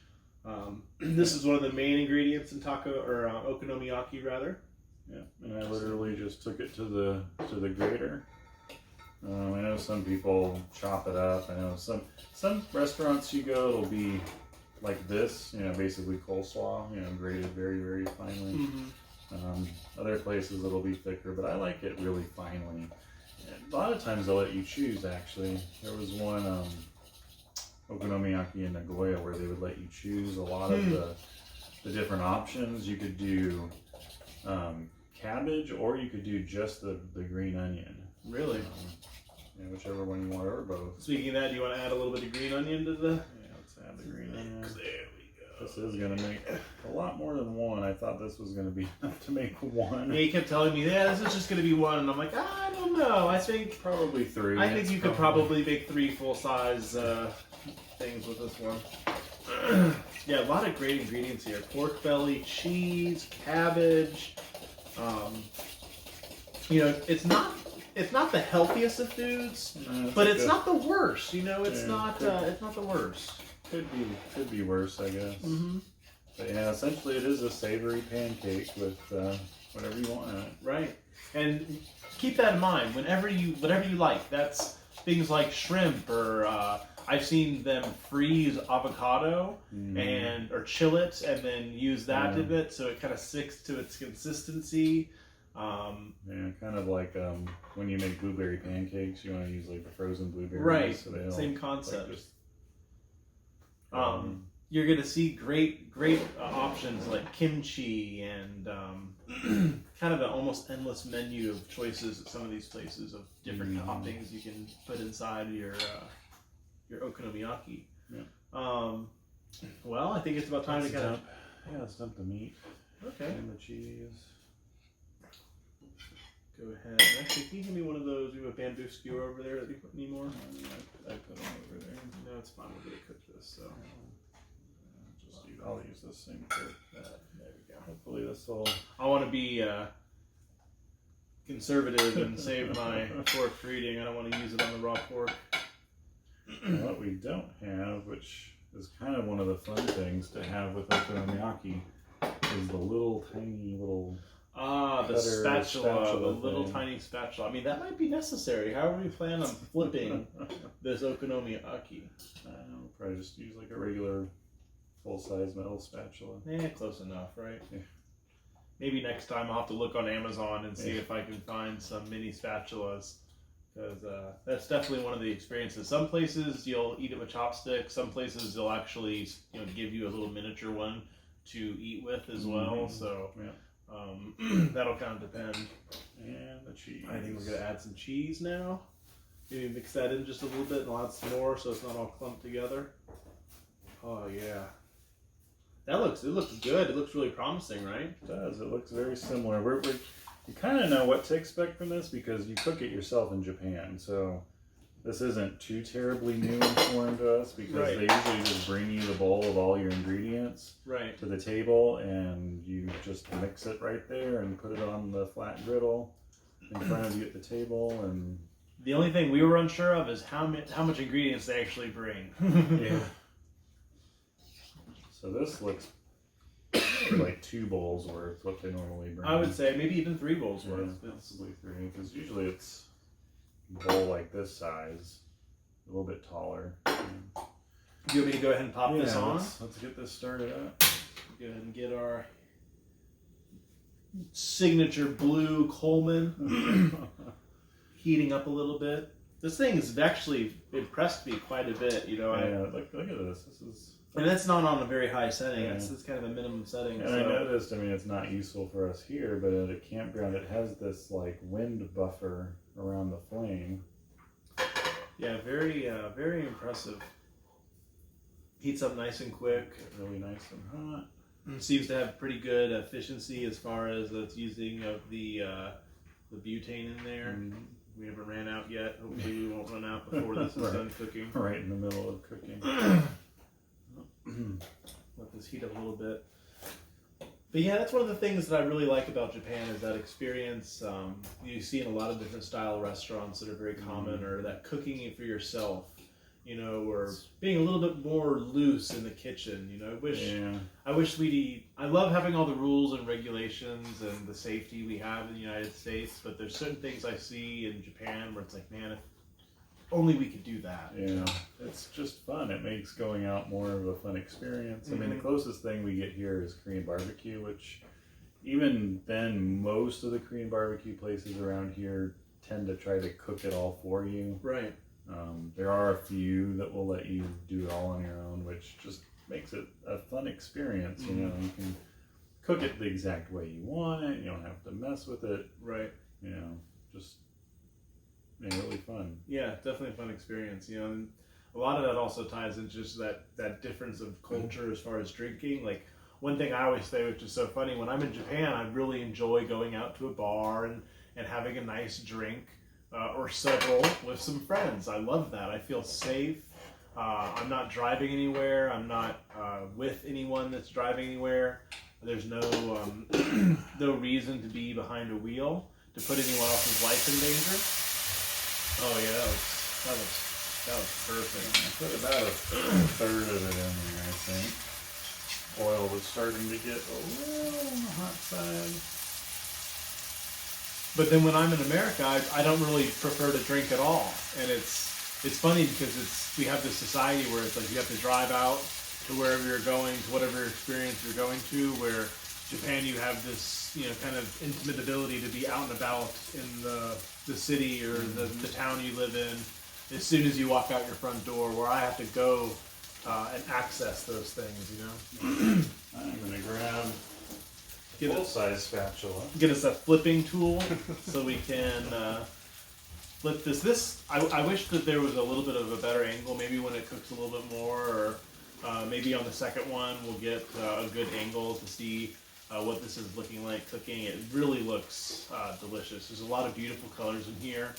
This is one of the main ingredients in okonomiyaki rather. Yeah, and I literally just took it to the grater. I know some people chop it up. I know some restaurants you go, it'll be like this, basically coleslaw, grated very, very finely. Mm-hmm. Other places it'll be thicker, but I like it really finely. And a lot of times they'll let you choose, actually. There was one okonomiyaki in Nagoya where they would let you choose a lot of the different options. You could do cabbage, or you could do just the green onion. Really? Whichever one you want, or both. Speaking of that, do you want to add a little bit of green onion to the... Yeah, let's add the green onion. There we go. This is going to make a lot more than one. I thought this was going to be enough to make one. Yeah, he kept telling me, yeah, this is just going to be one. And I'm like, I don't know. I think... Probably 3. I think you could probably make 3 full-size things with this one. Yeah, a lot of great ingredients here. Pork belly, cheese, cabbage. It's not the healthiest of foods, but it's not the worst. It's not the worst. Could be worse, I guess. Mm-hmm. But yeah, essentially it is a savory pancake with whatever you want in it. Right, and keep that in mind whatever you like. That's things like shrimp, or I've seen them freeze avocado or chill it and then use that in it, so it kind of sticks to its consistency. Kind of like when you make blueberry pancakes, you want to use like the frozen blueberries. Right, So they same concept. Like You're gonna see great options like kimchi and kind of an almost endless menu of choices at some of these places of different toppings you can put inside your okonomiyaki. Yeah. Well, I think it's about time to kind of... Yeah, let's dump the meat. Okay. And the cheese. Go ahead. Actually, can you give me one of those? You have a bamboo skewer over there that you put any more? I put them over there. No, it's fine. We're gonna cook this, so... I'll use this same fork. There we go. Hopefully this will... I want to be conservative and save my fork for eating. I don't want to use it on the raw pork. What we don't have, which is kind of one of the fun things to have with okonomiyaki, is the little tiny little... the spatula, the little tiny spatula. I mean, that might be necessary. How do we plan on flipping this okonomiyaki? I don't know, probably just use like a regular full-size metal spatula. Close enough, right? Yeah. Maybe next time I'll have to look on Amazon and see if I can find some mini spatulas, because that's definitely one of the experiences. Some places you'll eat it with chopsticks. Some places they'll actually give you a little miniature one to eat with as well. So that'll kind of depend. And the cheese. I think we're gonna add some cheese now. Maybe mix that in just a little bit and I'll add some more so it's not all clumped together. Oh yeah. It looks good. It looks really promising, right? It does. It looks very similar. You kind of know what to expect from this because you cook it yourself in Japan. So this isn't too terribly new and foreign to us because they usually just bring you the bowl of all your ingredients to the table and you just mix it right there and put it on the flat griddle in front of you at the table. And the only thing we were unsure of is how much ingredients they actually bring. Yeah. So this looks like 2 bowls worth what they normally bring. I would say maybe even 3 bowls worth. Possibly 3, because usually it's a bowl like this size, a little bit taller. Do you want me to go ahead and pop this on? Let's get this started up. Go ahead and get our signature blue Coleman heating up a little bit. This thing has actually impressed me quite a bit, Yeah, look at this. This is And that's not on a very high setting. Yeah. It's kind of a minimum setting. And I noticed, I mean, it's not useful for us here, but at a campground, it has this like wind buffer around the flame. Yeah, very impressive. Heats up nice and quick. Really nice and hot. It seems to have pretty good efficiency as far as its using of the butane in there. Mm. We haven't ran out yet. Hopefully we won't run out before this is Right. done cooking. Right in the middle of cooking. Let this heat up a little bit. But yeah, that's one of the things that I really like about Japan is that experience. You see in a lot of different style restaurants that are very common, or that cooking it for yourself, you know, or being a little bit more loose in the kitchen. You know, I wish I love having all the rules and regulations and the safety we have in the United States, but there's certain things I see in Japan where it's like, man, if only we could do that. Yeah, it's just fun. It makes going out more of a fun experience. I mean, the closest thing we get here is Korean barbecue, which even then, most of the Korean barbecue places around here tend to try to cook it all for you. Right. There are a few that will let you do it all on your own, which just makes it a fun experience. You know, you can cook it the exact way you want it. You don't have to mess with it. Right. You know, just really fun. Yeah, definitely a fun experience. You know, and a lot of that also ties into just that difference of culture as far as drinking. Like one thing I always say, which is so funny, when I'm in Japan, I really enjoy going out to a bar and having a nice drink or several with some friends. I love that. I feel safe. I'm not driving anywhere. I'm not with anyone that's driving anywhere. There's no no reason to be behind a wheel to put anyone else's life in danger. Oh yeah, that was perfect. I put about a third of it in there, I think. Oil was starting to get a little on the hot side. But then when I'm in America, I don't really prefer to drink at all, and it's funny because we have this society where it's like you have to drive out to wherever you're going, to whatever experience you're going to. Where Japan, you have this kind of intimate ability to be out and about in the city or the town you live in as soon as you walk out your front door, where I have to go and access those things, you know. I'm going to grab a full-size spatula. Get us a flipping tool so we can flip this. I wish that there was a little bit of a better angle, maybe when it cooks a little bit more, or maybe on the second one we'll get a good angle to see what this is looking like cooking. It really looks delicious. There's a lot of beautiful colors in here.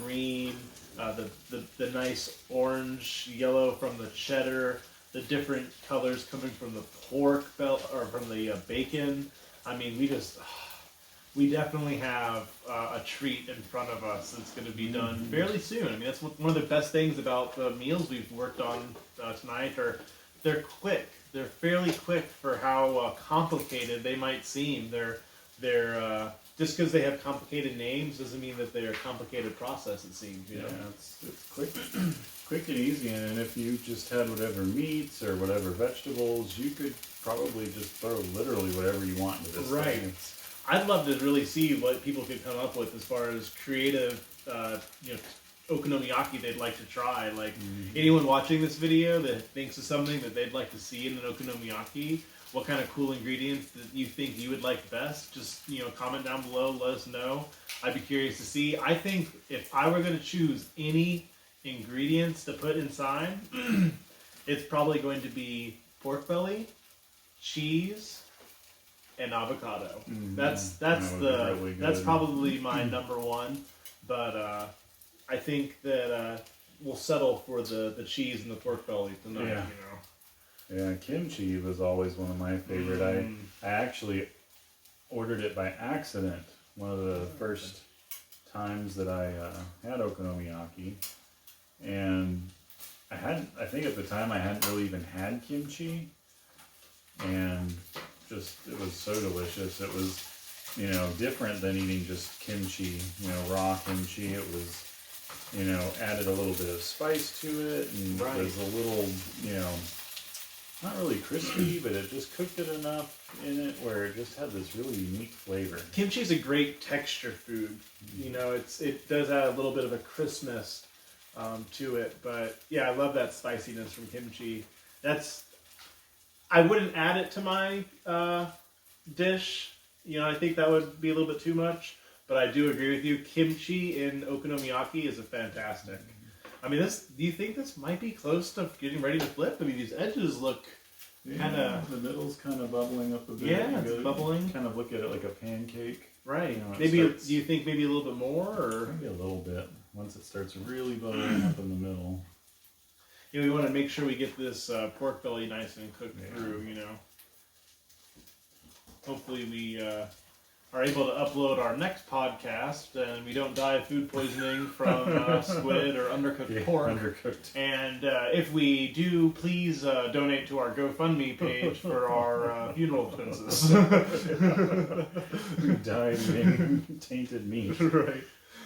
Green, the nice orange, yellow from the cheddar, the different colors coming from the pork or from the bacon. I mean, we definitely have a treat in front of us that's going to be done fairly soon. I mean, that's one of the best things about the meals we've worked on tonight. They're quick. They're fairly quick for how complicated they might seem. They're just because they have complicated names doesn't mean that they're a complicated process. It seems, you know. Yeah, it's quick and easy. And if you just had whatever meats or whatever vegetables, you could probably just throw literally whatever you want into this Right. thing. I'd love to really see what people could come up with as far as creative, okonomiyaki they'd like to try. Like anyone watching this video that thinks of something that they'd like to see in an okonomiyaki, what kind of cool ingredients that you think you would like best, just comment down below, let us know. I'd be curious to see. I think if I were going to choose any ingredients to put inside, it's probably going to be pork belly, cheese, and avocado. That's really that's good. probably my number one. But I think that we'll settle for the cheese and the pork belly tonight. Yeah. Yeah, kimchi was always one of my favorite. I actually ordered it by accident one of the first times that I had okonomiyaki, and I think at the time I hadn't really even had kimchi, and just it was so delicious. It was different than eating just kimchi, raw kimchi. It was added a little bit of spice to it, and Right. it was a little not really crispy, but it just cooked it enough in it where it just had this really unique flavor. Kimchi is a great texture food. It does add a little bit of a crispness to it, but yeah, I love that spiciness from kimchi. I wouldn't add it to my dish. You know, I think that would be a little bit too much. But I do agree with you. Kimchi in okonomiyaki is a fantastic. I mean, this. Do you think this might be close to getting ready to flip? I mean, these edges look kind of. The middle's kind of bubbling up a bit. Yeah, it's bubbling. Kind of look at it like a pancake. Right. You know, maybe. starts, Do you think maybe a little bit more, or maybe a little bit once it starts really bubbling up in the middle? you know, we want to make sure we get this pork belly nice and cooked through. You know. Hopefully, we are able to upload our next podcast and we don't die of food poisoning from squid or undercooked pork. Undercooked. And if we do, please donate to our GoFundMe page for our funeral expenses. Who died eating tainted meat. Right.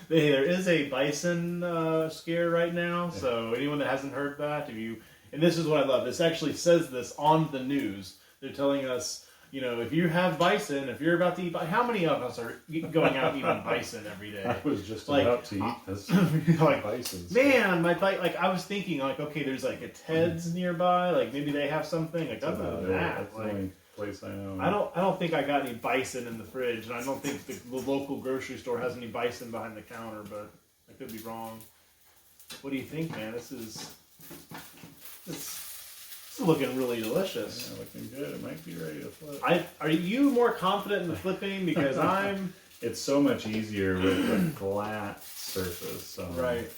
Hey, there is a bison scare right now, so anyone that hasn't heard that, and this is what I love. This actually says this on the news. They're telling us, you know, if you have bison, if you're about to eat, how many of us are going out eating bison every day? I was just about to eat this like, bison. Man, my bite. Like I was thinking, like, okay, there's like a Ted's nearby. Like maybe they have something. Like other than that, that's like, the only place I know. I don't think I got any bison in the fridge, and I don't think the local grocery store has any bison behind the counter. But I could be wrong. What do you think, man? This is looking really delicious. Yeah, looking good. It might be ready to flip. Are you more confident in the flipping? Because I'm. It's so much easier with a flat surface. So. Right.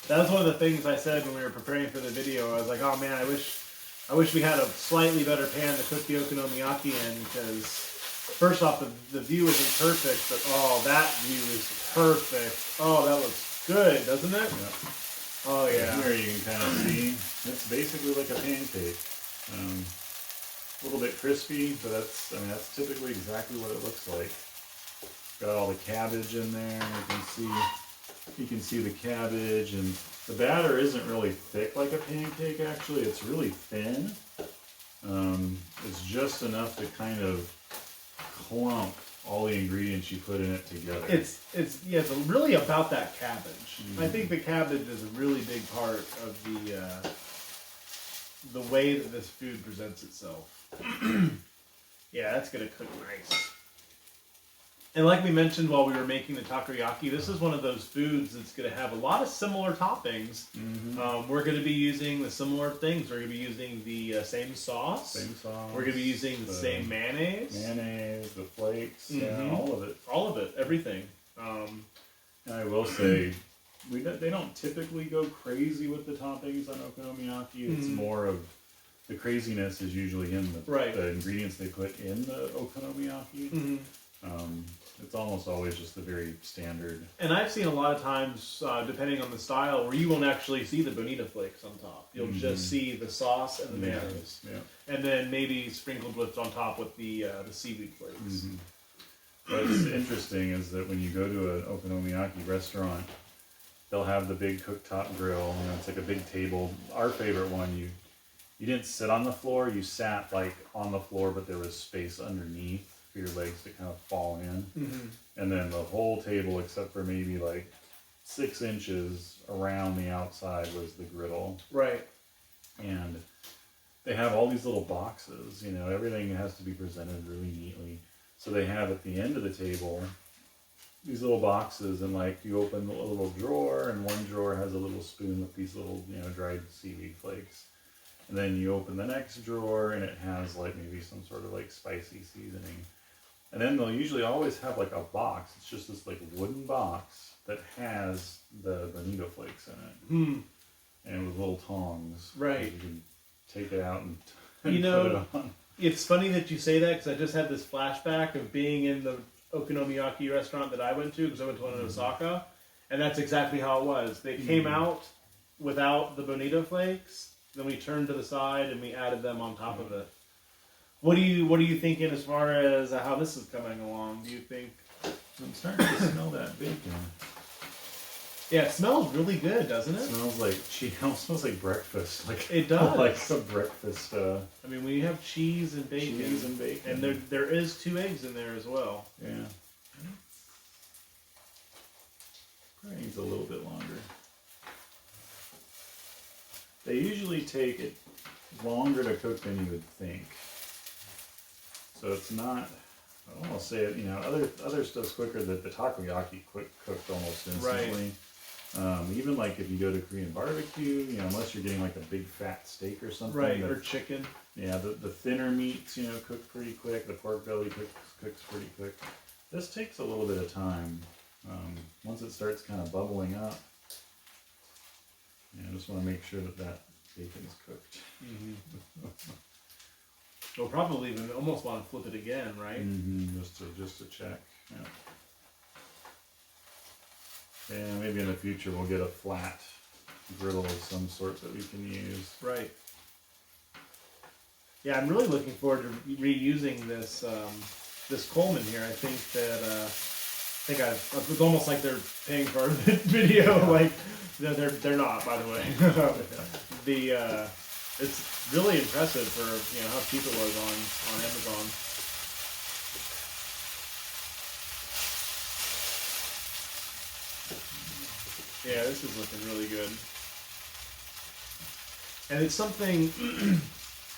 That was one of the things I said when we were preparing for the video. I was like, oh man, I wish we had a slightly better pan to cook the okonomiyaki in, because first off, the view isn't perfect, but oh, that view is perfect. Oh, that looks good, doesn't it? Yeah. Oh yeah. Here you can kind of see, it's basically like a pancake. A little bit crispy, but that's typically exactly what it looks like. Got all the cabbage in there. You can see the cabbage, and the batter isn't really thick like a pancake. Actually, it's really thin. It's just enough to kind of clump all the ingredients you put in it together. It's really about that cabbage. Mm-hmm. I think the cabbage is a really big part of the way that this food presents itself. Yeah, that's gonna cook nice. And like we mentioned while we were making the takoyaki, this is one of those foods that's going to have a lot of similar toppings. Mm-hmm. We're going to be using the similar things. We're going to be using the same sauce. We're going to be using the same mayonnaise. Mayonnaise, the flakes, mm-hmm. Yeah, all of it. All of it, everything. And I will say, they don't typically go crazy with the toppings on okonomiyaki. It's mm-hmm. more of the craziness is usually in the ingredients they put in the okonomiyaki. Mm-hmm. It's almost always just the very standard. And I've seen a lot of times, depending on the style, where you won't actually see the bonita flakes on top. You'll mm-hmm. just see the sauce and the mayonnaise. Yeah. And then maybe sprinkled with on top with the seaweed flakes. Mm-hmm. What's interesting is that when you go to an okonomiyaki restaurant, they'll have the big cooktop grill. You know, it's like a big table. Our favorite one, you didn't sit on the floor. You sat like on the floor, but there was space underneath for your legs to kind of fall in. Mm-hmm. And then the whole table, except for maybe like 6 inches around the outside, was the griddle. Right. And they have all these little boxes, you know, everything has to be presented really neatly. So they have at the end of the table these little boxes, and like you open a little drawer, and one drawer has a little spoon with these little, you know, dried seaweed flakes. And then you open the next drawer, and it has like maybe some sort of like spicy seasoning. And then they'll usually always have like a box. It's just this like wooden box that has the bonita flakes in it. And with little tongs. Right. You can take it out and put it on. It's funny that you say that, because I just had this flashback of being in the okonomiyaki restaurant that I went to, because I went to one in Osaka. And that's exactly how it was. They came out without the bonita flakes. Then we turned to the side and we added them on top of it. What are you thinking as far as how this is coming along? Do you think I'm starting to smell that bacon? Yeah, it smells really good, doesn't it? It smells like cheese. It smells like breakfast. Like it does. Like a breakfast. I mean, when you have cheese and bacon, and there is 2 eggs in there as well. Yeah. Probably needs a little bit longer. They usually take it. longer to cook than you would think. So it's not. I almost say it. Other stuff's quicker. The takoyaki cooked almost instantly. Even like if you go to Korean barbecue, unless you're getting like a big fat steak or something, right? Or chicken. Yeah, the thinner meats, cook pretty quick. The pork belly cooks pretty quick. This takes a little bit of time. Once it starts kind of bubbling up, I just want to make sure that bacon is cooked. Mm-hmm. We'll probably even almost want to flip it again, right? Mm-hmm. Just to check. Yeah. And maybe in the future we'll get a flat griddle of some sort that we can use. Right. Yeah, I'm really looking forward to reusing this this Coleman here. I think that it's almost like they're paying for the video. Like they're not, by the way. It's really impressive for how cheap it was on Amazon. Yeah, this is looking really good. And it's something,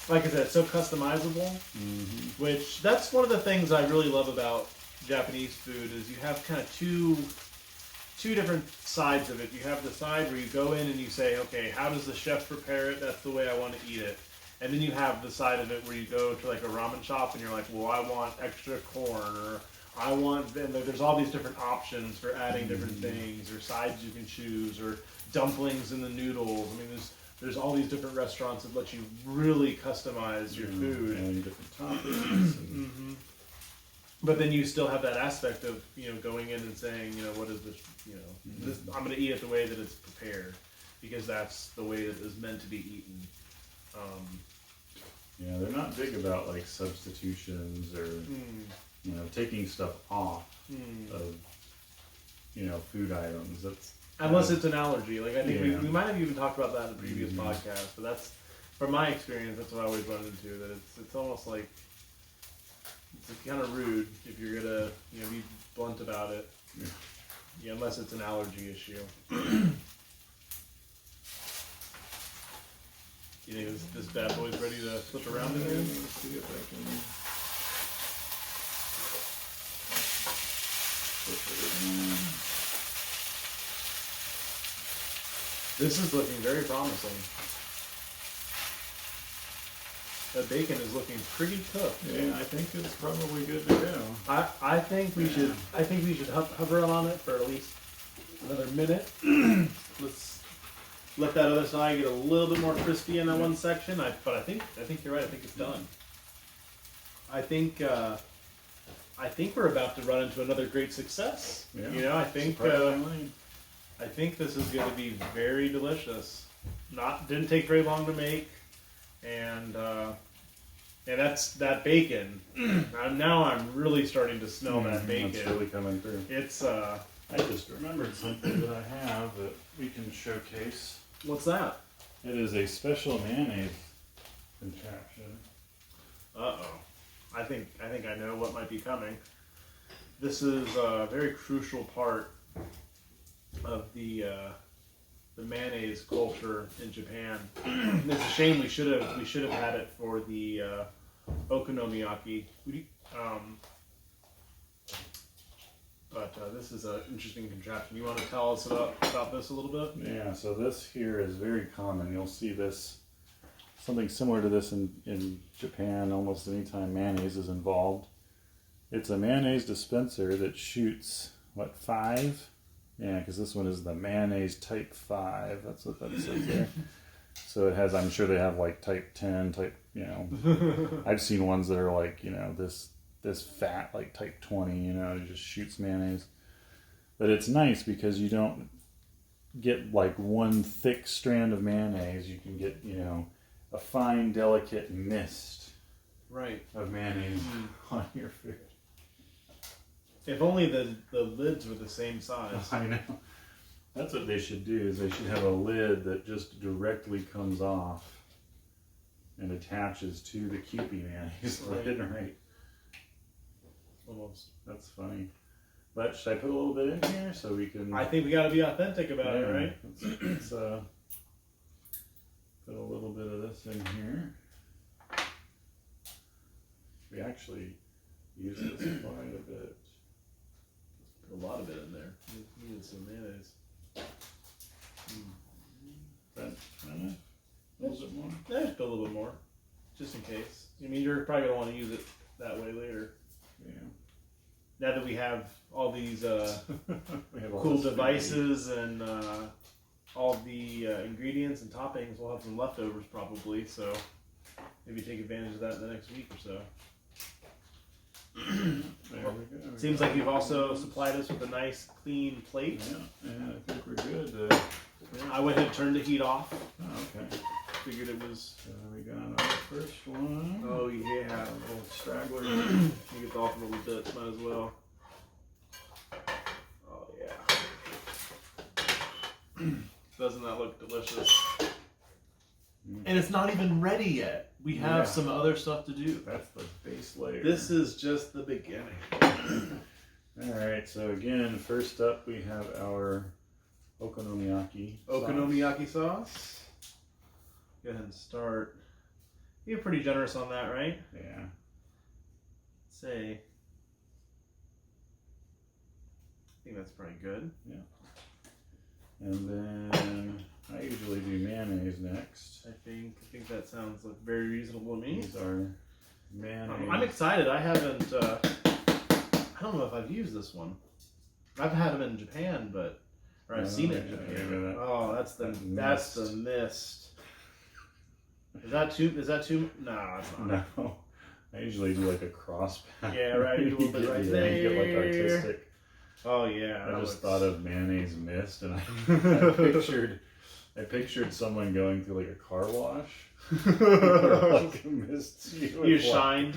like I said, it's so customizable, Mm-hmm. which that's one of the things I really love about Japanese food is you have kind of two different sides of it. You have the side where you go in and you say, okay, how does the chef prepare it? That's the way I want to eat it. And then you have the side of it where you go to like a ramen shop and you're like, well, I want extra corn, or I want, and there's all these different options for adding different things, or sides you can choose, or dumplings in the noodles. I mean, there's all these different restaurants that let you really customize your food. And different toppings. Mm-hmm. But then you still have that aspect of going in and saying what is this this, I'm going to eat it the way that it's prepared, because that's the way it is meant to be eaten. Yeah, they're not big about like substitutions or taking stuff off of food items. That's unless it's an allergy. Like I think Yeah. we might have even talked about that in the previous podcast, but that's from my experience. That's what I always run into. That it's almost like it's kind of rude if you're gonna be blunt about it. Yeah, unless it's an allergy issue. You think this bad boy's ready to flip around again? Let's see if I can flip it around. This is looking very promising. That bacon is looking pretty cooked. Yeah, I think it's probably good to go. I think we should hover on it for at least another minute. Let's let that other side get a little bit more crispy in that one section. But I think you're right. I think it's done. I think we're about to run into another great success. Yeah. I think this is going to be very delicious. Didn't take very long to make, and that's that bacon. Now I'm really starting to smell that bacon. It's really coming through. It's I just remembered something that I have that we can showcase. what's that? It is a special mayonnaise contraption. I think I know what might be coming. This is a very crucial part of the mayonnaise culture in Japan. It's a shame we should have had it for the okonomiyaki. But this is an interesting contraption. You want to tell us about this a little bit? Yeah, so this here is very common. You'll see this, something similar to this in Japan almost anytime mayonnaise is involved. It's a mayonnaise dispenser that shoots, 5? Yeah, because this one is the mayonnaise type 5. That's what that says there. So it has, I'm sure they have like type 10, I've seen ones that are like, this fat, like type 20, it just shoots mayonnaise. But it's nice because you don't get like one thick strand of mayonnaise. You can get, a fine, delicate mist of mayonnaise on your food. If only the lids were the same size. I know. That's what they should do, is they should have a lid that just directly comes off and attaches to the Kewpie mayonnaise lid, right? Almost. That's funny. But should I put a little bit in here so we can... I think we got to be authentic about it, right? Let's put Put a little bit of this in here. We actually use this quite a bit. Put a lot of it in there. You needed some mayonnaise. That enough? A little bit more? Yeah, just put a little bit more, just in case. I mean, you're probably gonna want to use it that way later. Yeah. Now that we have all these we have all cool this devices and all the ingredients and toppings, we'll have some leftovers probably. So maybe take advantage of that in the next week or so. There we go. Seems like you've also supplied us with a nice clean plate. Yeah, I think we're good. I went ahead and turned the heat off. Oh, okay. Figured it was. So we got our first one. Oh yeah. A little straggler. You get off a little bit, might as well. Oh yeah. Doesn't that look delicious? And it's not even ready yet. We have some other stuff to do. That's the base layer. This is just the beginning. Alright, so again, first up we have our okonomiyaki. Okonomiyaki sauce. Go ahead and start. You're pretty generous on that, right? Yeah. Say. I think that's pretty good. Yeah. And then I usually do mayonnaise next. I think that sounds like very reasonable to me. These are mayonnaise. I'm excited. I haven't. I don't know if I've used this one. I've had them in Japan, but I've seen it in Japan. Oh, that's the mist. Is that too? No, it's not. No. I usually do like a cross pack. Yeah, right. You do a little bit right there. You get like artistic. Oh yeah. I just thought of mayonnaise mist, and I pictured someone going through like a car wash. Like a mist. You shined.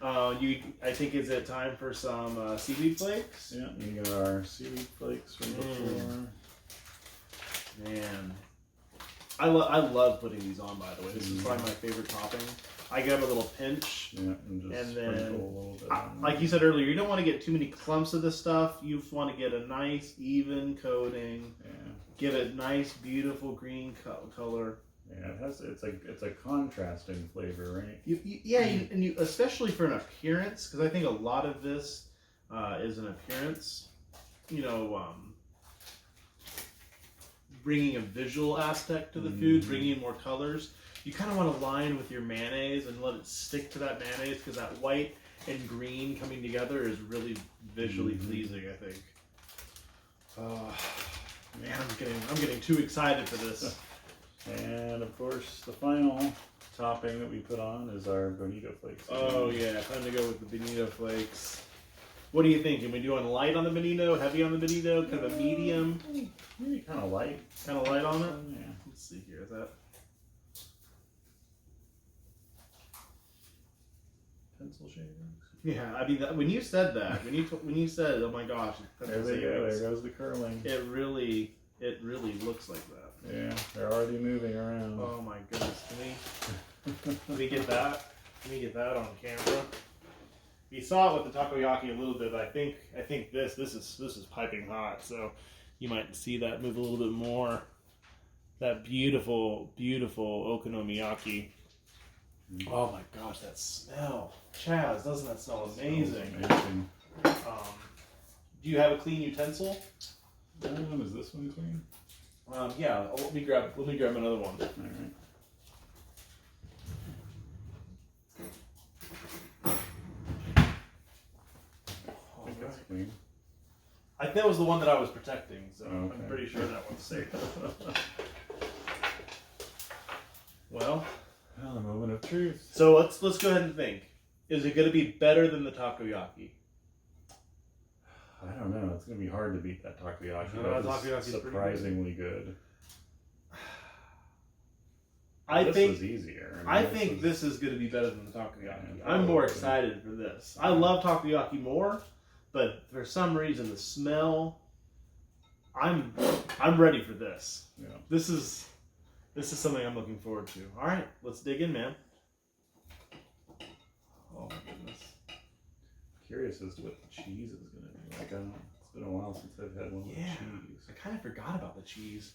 I think is it time for some seaweed flakes? Yeah, we got our seaweed flakes from before. Man, I love putting these on. By the way, this is probably my favorite topping. I give them a little pinch, yeah, and then sprinkle a little bit. Like you said earlier, you don't want to get too many clumps of this stuff. You want to get a nice even coating. Yeah. Give it nice, beautiful green color. Yeah, it's a contrasting flavor, right? And you especially for an appearance, because I think a lot of this is an appearance. You know, bringing a visual aspect to the food, bringing in more colors. You kind of want to line with your mayonnaise and let it stick to that mayonnaise because that white and green coming together is really visually pleasing, I think. Man, I'm getting too excited for this. And of course, the final topping that we put on is our bonito flakes. Oh yeah, time to go with the bonito flakes. What do you think? Can we do on light on the bonito, heavy on the bonito, kind of medium? Maybe kind of light. Kind of light on it? Yeah. Let's see here. Is that Pencil shavings. Yeah, I mean, when you said that, when you said, "Oh my gosh," There they go. There goes the curling. It really looks like that. Yeah, they're already moving around. Oh my goodness! Can we get that? Can we get that on camera? We saw it with the takoyaki a little bit. But I think this is piping hot. So you might see that move a little bit more. That beautiful okonomiyaki. Oh my gosh, that smell, Chaz! Doesn't that smell amazing? Amazing. Do you have a clean utensil? Is this one clean? Yeah. Let me grab another one. All right. I think that's clean. That was the one that I was protecting, so Okay. I'm pretty sure that one's safe. Well, The moment of truth. so let's go ahead and think. Is it going to be better than the takoyaki? I don't know. It's gonna be hard to beat that takoyaki. No, That was takoyaki's pretty surprisingly good. I think was easier. I think this is going to be better than the takoyaki. Yeah, I'm more probably. excited for this. I love takoyaki more, but for some reason the smell. I'm ready for this. Yeah. This is something I'm looking forward to. All right, let's dig in, man. Oh my goodness. Curious as to what the cheese is gonna be like. It's been a while since I've had one with Yeah. cheese. I kind of forgot about the cheese.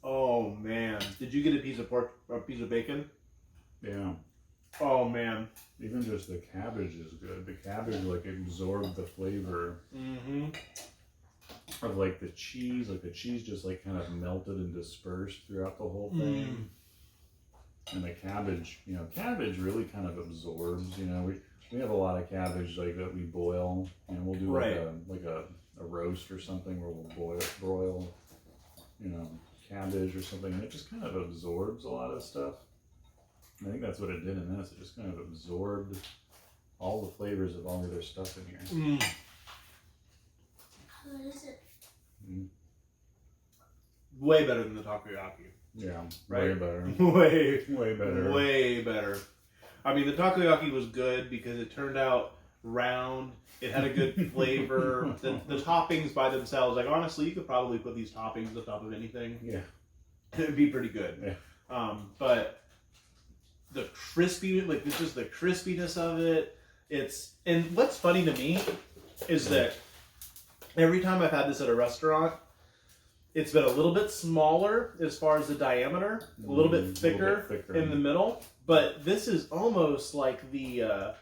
Oh man, did you get a piece of pork or a piece of bacon? Yeah. Oh man. Even just the cabbage is good. The cabbage like absorbed the flavor Mm-hmm. of like the cheese. Like the cheese just like kind of melted and dispersed throughout the whole thing. And the cabbage, you know, cabbage really kind of absorbs. You know, we have a lot of cabbage like that we boil. You know, we'll do like a roast or something where we'll broil, you know, cabbage or something. And it just kind of absorbs a lot of stuff. I think that's what it did in this. It just kind of absorbed all the flavors of all the other stuff in here. How is it? Way better than the takoyaki. Yeah, Right? way better. Way better. Way better. I mean, the takoyaki was good because it turned out round. It had a good flavor. The toppings by themselves, like honestly, you could probably put these toppings on top of anything. Yeah. It'd be pretty good. Yeah. But the crispy, like this is the crispiness of it. And what's funny to me is that every time I've had this at a restaurant, it's been a little bit smaller as far as the diameter, a little bit thicker in the middle. But this is almost like the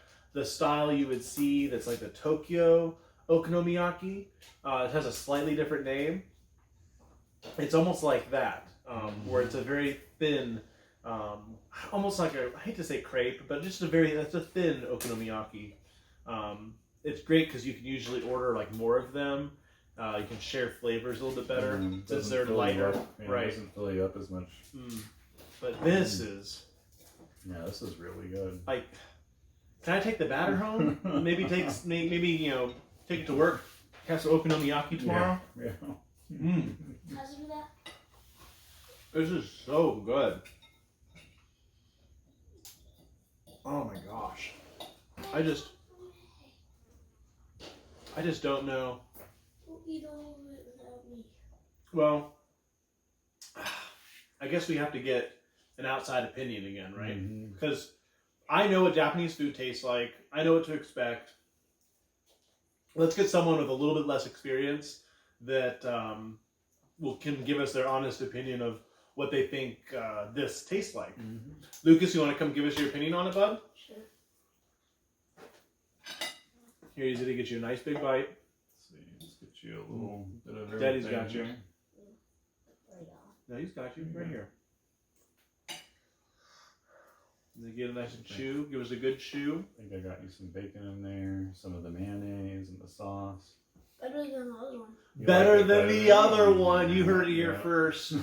style you would see that's like the Tokyo Okonomiyaki. It has a slightly different name. It's almost like that, where it's a very thin, almost like I hate to say crepe, but just that's a thin okonomiyaki. It's great because you can usually order like more of them. You can share flavors a little bit better since they're lighter. Right. It doesn't fill you up as much. But this is... Yeah, this is really good. Like, can I take the batter home? maybe you know, take it to work. Have some okonomiyaki tomorrow. Yeah. How's it with that? This is so good. Oh my gosh. I just don't know. We'll eat all of it without me. Well, I guess we have to get an outside opinion again, right? Because I know what Japanese food tastes like. I know what to expect. Let's get someone with a little bit less experience that can give us their honest opinion of what they think this tastes like. Lucas, you want to come give us your opinion on it, bud? Sure. Here, he's going to get you a nice big bite. Let's see, let's get you a little bit of everything. Daddy's got you. Right on. No, he's got you right here. And then get a nice chew. Give us a good chew. I think I got you some bacon in there, some of the mayonnaise and the sauce. Better than the other one. Better than the other one. You heard it here first.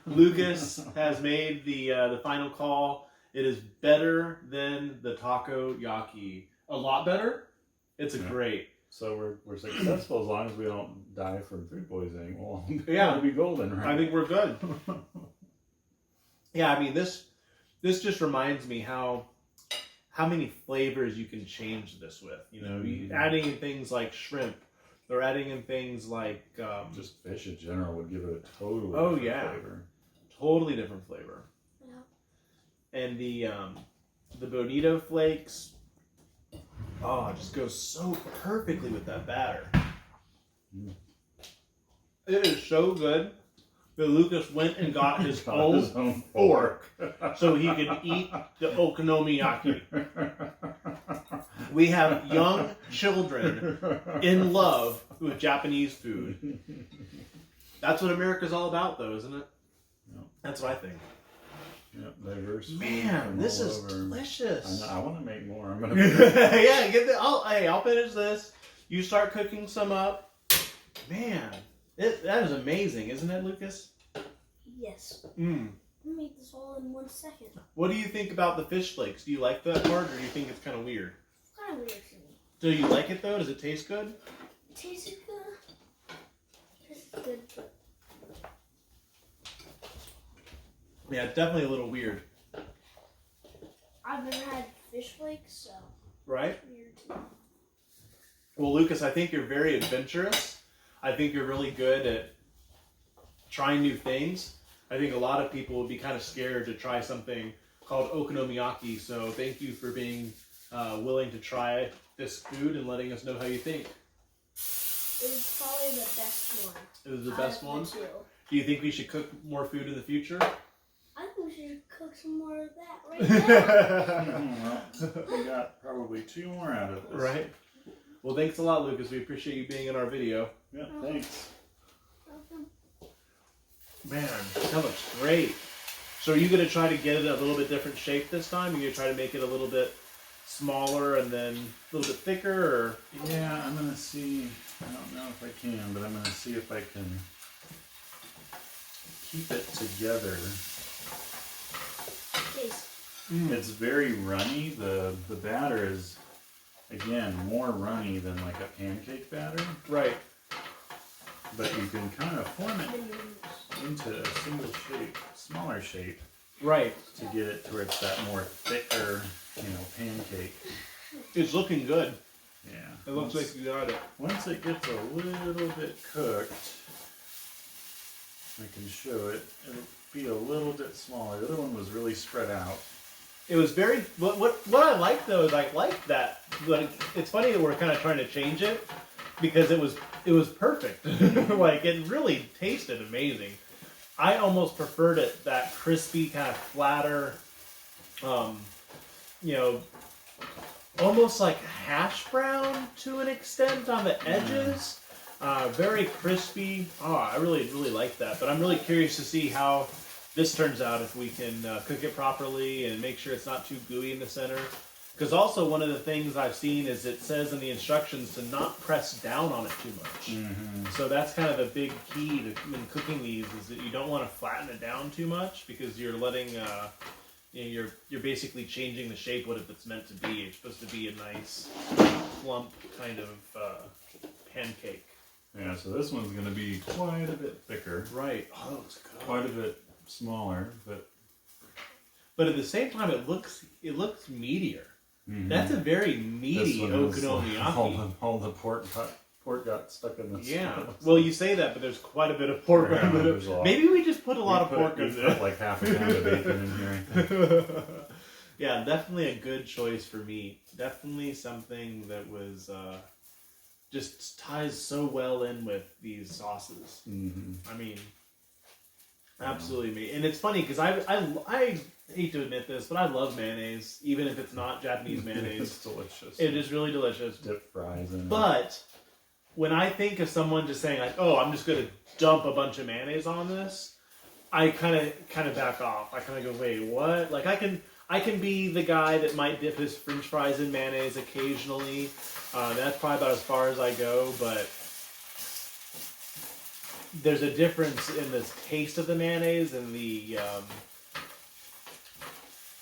Lucas has made the final call. It is better than the takoyaki. A lot better. It's great. So we're successful as long as we don't die from food poisoning. Well, Yeah. we'll be golden, right? I think we're good. Yeah, I mean this just reminds me how many flavors you can change this with. You know, adding in things like shrimp, or adding in things like just fish in general would give it a totally different flavor. Totally different flavor. Yeah. And the bonito flakes, it just goes so perfectly with that batter. It is so good that Lucas went and got his own fork so he could eat the okonomiyaki. We have young children in love with Japanese food. That's what America's all about, though, isn't it? Yep. That's what I think. Yep, diverse. Man, this is delicious. I want to make more. I'm gonna. Yeah, I'll finish this. You start cooking some up. Man, that is amazing, isn't it, Lucas? Yes. Mm. We'll make this all in 1 second. What do you think about the fish flakes? Do you like that part, or do you think it's kind of weird? It's kind of weird for me. Do you like it though? Does it taste good? It tasted good. Tastes good, but Yeah, it's definitely a little weird. I've never had fish flakes, so Right? it's weird to me. Well, Lucas, I think you're very adventurous. I think you're really good at trying new things. I think a lot of people would be kind of scared to try something called okonomiyaki. So thank you for being willing to try this food and letting us know how you think. It was probably the best one. It was the out best of one? the two. Do you think we should cook more food in the future? I think we should cook some more of that right now. Well, we got probably 2 more out of this. Right. Well, thanks a lot, Lucas. We appreciate you being in our video. Yeah, thanks. Man, that looks great. So are you going to try to get it a little bit different shape this time? Are you going to try to make it a little bit smaller and then a little bit thicker? Or? Yeah, I'm going to see. I don't know if I can, but I'm going to see if I can keep it together. It's very runny. The batter is, again, more runny than like a pancake batter. Right. But you can kind of form it into a single shape, smaller shape. Right. To get it towards that more thicker, pancake. It's looking good. Yeah. It looks like you got it. Once it gets a little bit cooked, I can show it. It'll be a little bit smaller. The other one was really spread out. It was very. What I like though is I like that. Like, it's funny that we're kind of trying to change it because it was perfect. Like, it really tasted amazing. I almost preferred it that crispy, kind of flatter, almost like hash brown to an extent on the edges. Very crispy. Oh, I really like that. But I'm really curious to see how this turns out, if we can cook it properly and make sure it's not too gooey in the center. Because also one of the things I've seen is it says in the instructions to not press down on it too much. Mm-hmm. So that's kind of a big key to when cooking these, is that you don't want to flatten it down too much, because you're letting you're basically changing the shape what it's meant to be. It's supposed to be a nice plump kind of pancake. Yeah, so this one's going to be quite a bit thicker. Right. Oh, that looks good. Quite a bit smaller, but at the same time it looks meatier. Mm-hmm. That's a very meaty okonomiyaki. All the pork got stuck in this. Yeah. Well, you say that, but there's quite a bit of pork. Yeah, maybe we just put a lot of pork in there. Put like half a pound of bacon in here, I think. Yeah, definitely a good choice for meat. Definitely something that was just ties so well in with these sauces. Mm-hmm. I mean, absolutely me. And it's funny because I hate to admit this, but I love mayonnaise, even if it's not Japanese mayonnaise. It's delicious. It is really delicious. Dip fries in it. But when I think of someone just saying like, "Oh, I'm just going to dump a bunch of mayonnaise on this," I kind of back off. I kind of go, "Wait, what?" Like I can be the guy that might dip his French fries in mayonnaise occasionally. That's probably about as far as I go, but there's a difference in the taste of the mayonnaise and the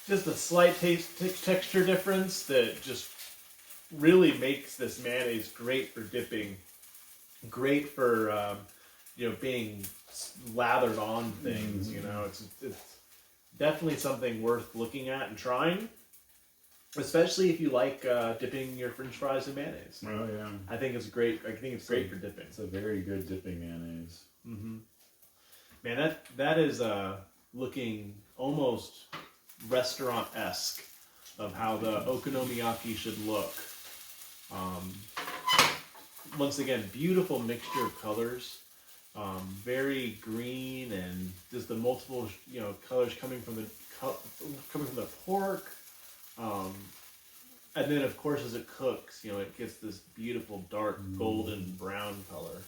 just a slight texture difference that just really makes this mayonnaise great for dipping, great for being lathered on things. Mm-hmm. It's definitely something worth looking at and trying, especially if you like dipping your French fries in mayonnaise. Oh yeah, I think it's great. I think it's great for dipping. It's a very good dipping mayonnaise. Mm-hmm. Man, that is looking almost restaurant-esque of how the okonomiyaki should look. Once again, beautiful mixture of colors. Very green, and just the multiple colors coming from the pork. And then of course as it cooks, it gets this beautiful dark golden brown color.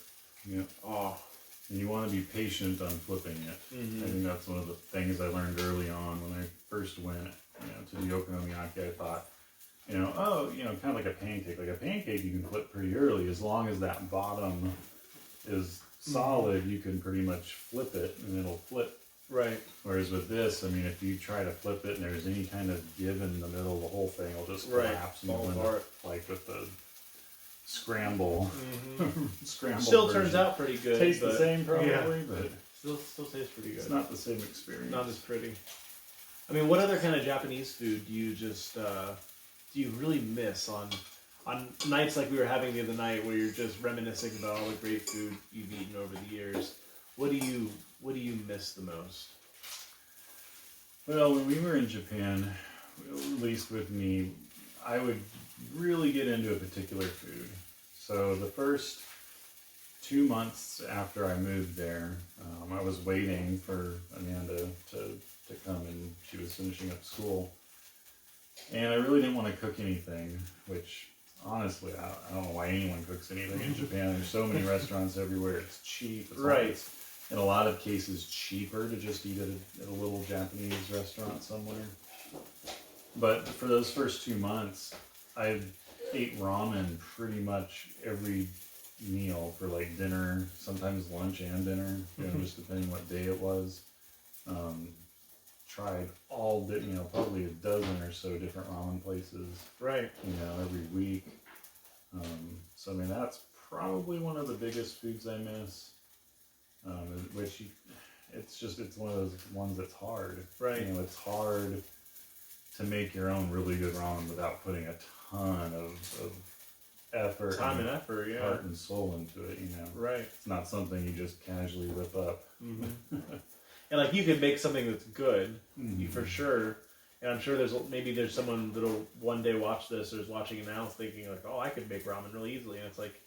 Yeah. Oh. And you want to be patient on flipping it. Mm-hmm. I think that's one of the things I learned early on when I first went to the okonomiyaki. I thought, kind of like a pancake. Like a pancake you can flip pretty early. As long as that bottom is solid, you can pretty much flip it and it'll flip. Right. Whereas with this, if you try to flip it and there's any kind of give in the middle, the whole thing will just collapse. Fall and apart. Like with the scramble. Mm-hmm. Scramble Still version. turns out pretty good. Tastes the same probably, yeah. but Still tastes pretty good. it's not the same experience. Not as pretty. What other kind of Japanese food do you just do you really miss on nights like we were having the other night, where you're just reminiscing about all the great food you've eaten over the years? What do you miss the most? Well, when we were in Japan, at least with me, I would really get into a particular food. So the first 2 months after I moved there, I was waiting for Amanda to come, and she was finishing up school. And I really didn't want to cook anything, which honestly, I don't know why anyone cooks anything in Japan. There's so many restaurants everywhere. It's cheap. It's Right. always, in a lot of cases, cheaper to just eat at a little Japanese restaurant somewhere. But for those first 2 months, I ate ramen pretty much every meal for like dinner, sometimes lunch and dinner, just depending what day it was. Tried probably a dozen or so different ramen places, Right. every week. So I mean, that's probably one of the biggest foods I miss. It's one of those ones that's hard. Right. It's hard to make your own really good ramen without putting a ton of effort, Time and effort, yeah. heart and soul into it. Right. It's not something you just casually whip up. Mm-hmm. And like you can make something that's good, for Mhm. sure. And I'm sure there's someone that'll one day watch this or is watching it now thinking like, oh, I could make ramen really easily. And it's like,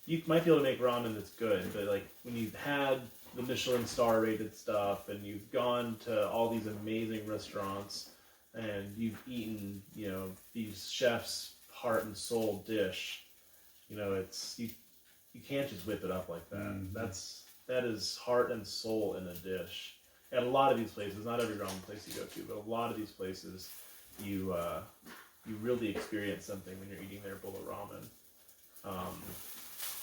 you might be able to make ramen that's good, but like when you've had the Michelin star rated stuff and you've gone to all these amazing restaurants and you've eaten, these chefs' heart and soul dish, it's you can't just whip it up like that. Mm-hmm. That is heart and soul in a dish. At a lot of these places, not every ramen place you go to, but a lot of these places, you really experience something when you're eating their bowl of ramen.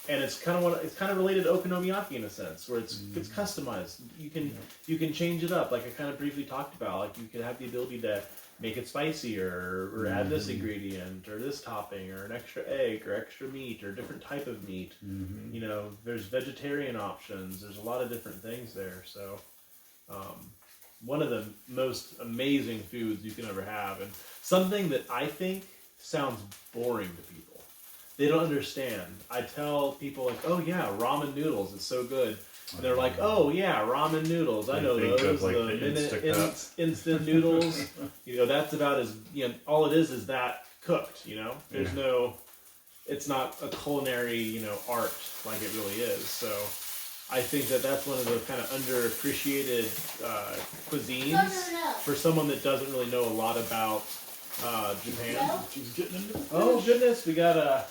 And it's kind of related to okonomiyaki in a sense, where it's customized. You can change it up, like I kind of briefly talked about. Like you can have the ability to make it spicier, or add this ingredient, or this topping, or an extra egg, or extra meat, or a different type of meat. Mm-hmm. There's vegetarian options. There's a lot of different things there. So. One of the most amazing foods you can ever have, and something that I think sounds boring to people. They don't understand. I tell people like, "Oh yeah, ramen noodles, it's so good." And they're like, "Oh yeah, ramen noodles, I know those. Like the minute instant noodles, that's about as all it is that cooked. There's no, it's not a culinary art like it really is. So." I think that's one of the kind of underappreciated cuisines for someone that doesn't really know a lot about Japan. She's getting into the Oh goodness, we got a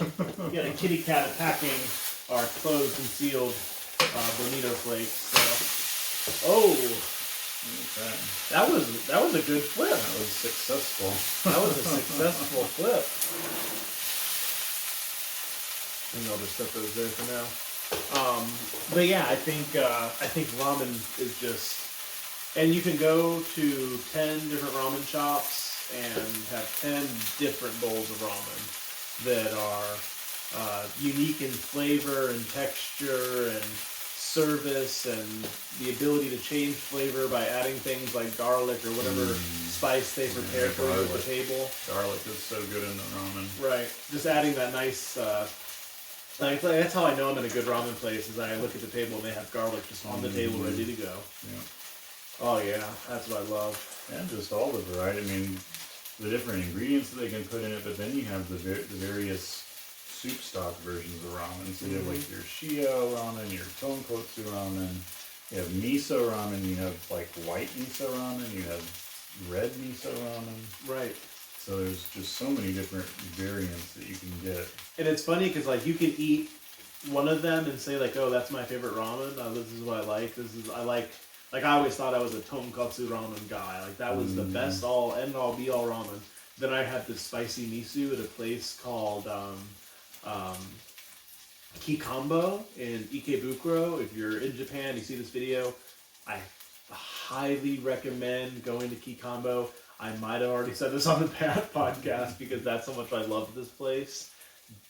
kitty cat attacking our closed and sealed bonito flakes. So, Okay. that was a good flip. That was successful. That was a successful flip. And I'll just set those there for now. But yeah, I think ramen is just, and you can go to 10 different ramen shops and have 10 different bowls of ramen that are unique in flavor and texture and service and the ability to change flavor by adding things like garlic or whatever spice they prepare for you at the table. Garlic is so good in the ramen. Right, just adding that nice. That's how I know I'm in a good ramen place. Is I look at the table and they have garlic just on the table, ready to go. Yeah. Oh yeah, that's what I love. And just all the variety. I mean, the different ingredients that they can put in it, but then you have the various soup stock versions of ramen. So you have like your shio ramen, your tonkotsu ramen. You have miso ramen. You have like white miso ramen. You have red miso ramen. Right. So there's just so many different variants that you can get. And it's funny because like you can eat one of them and say like, oh, that's my favorite ramen. This is what I like. I always thought I was a tonkotsu ramen guy. Like that was the best end all be all ramen. Then I had this spicy miso at a place called Kikambo in Ikebukuro. If you're in Japan, you see this video, I highly recommend going to Kikambo. I might have already said this on the podcast because that's how much I love this place.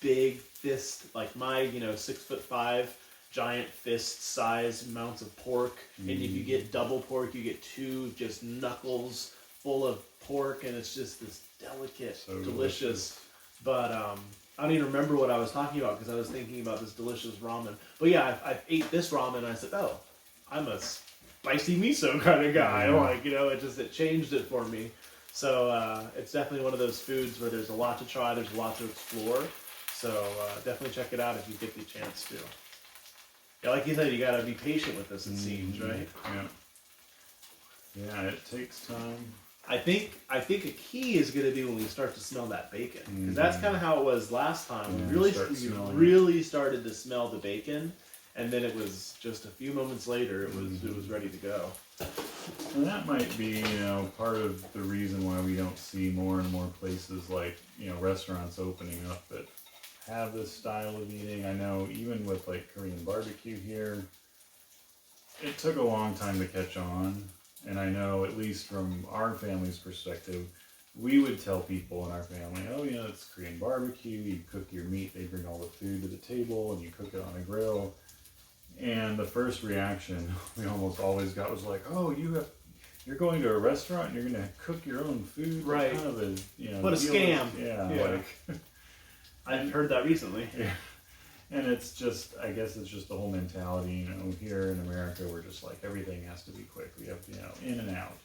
Big fist, like my 6'5" giant fist size amounts of pork. And if you get double pork, you get 2 just knuckles full of pork, and it's just this delicate, So delicious. But I don't even remember what I was talking about because I was thinking about this delicious ramen. But yeah, I ate this ramen and I said, oh, I'm a spicy miso kind of guy. Like, it changed it for me. So it's definitely one of those foods where there's a lot to try, there's a lot to explore. So definitely check it out if you get the chance to. Yeah, like you said, you gotta be patient with this, it seems, Mhm. right? Yeah, it takes time. I think a key is going to be when we start to smell that bacon, because that's kind of how it was last time. Yeah, We really start smelling really started to smell the bacon, and then it was just a few moments later it was ready to go. And that might be, part of the reason why we don't see more and more places like, restaurants opening up that have this style of eating. I know even with like Korean barbecue here, it took a long time to catch on. And I know, at least from our family's perspective, we would tell people in our family, oh, it's Korean barbecue, you cook your meat, they bring all the food to the table, and you cook it on a grill. And the first reaction we almost always got was like, oh, you're going to a restaurant and you're going to cook your own food? Right. Kind of a, What a scam. Yeah. I've heard that recently. Yeah. And it's just, I guess it's just the whole mentality, here in America, we're just like, everything has to be quick. We have, in and out,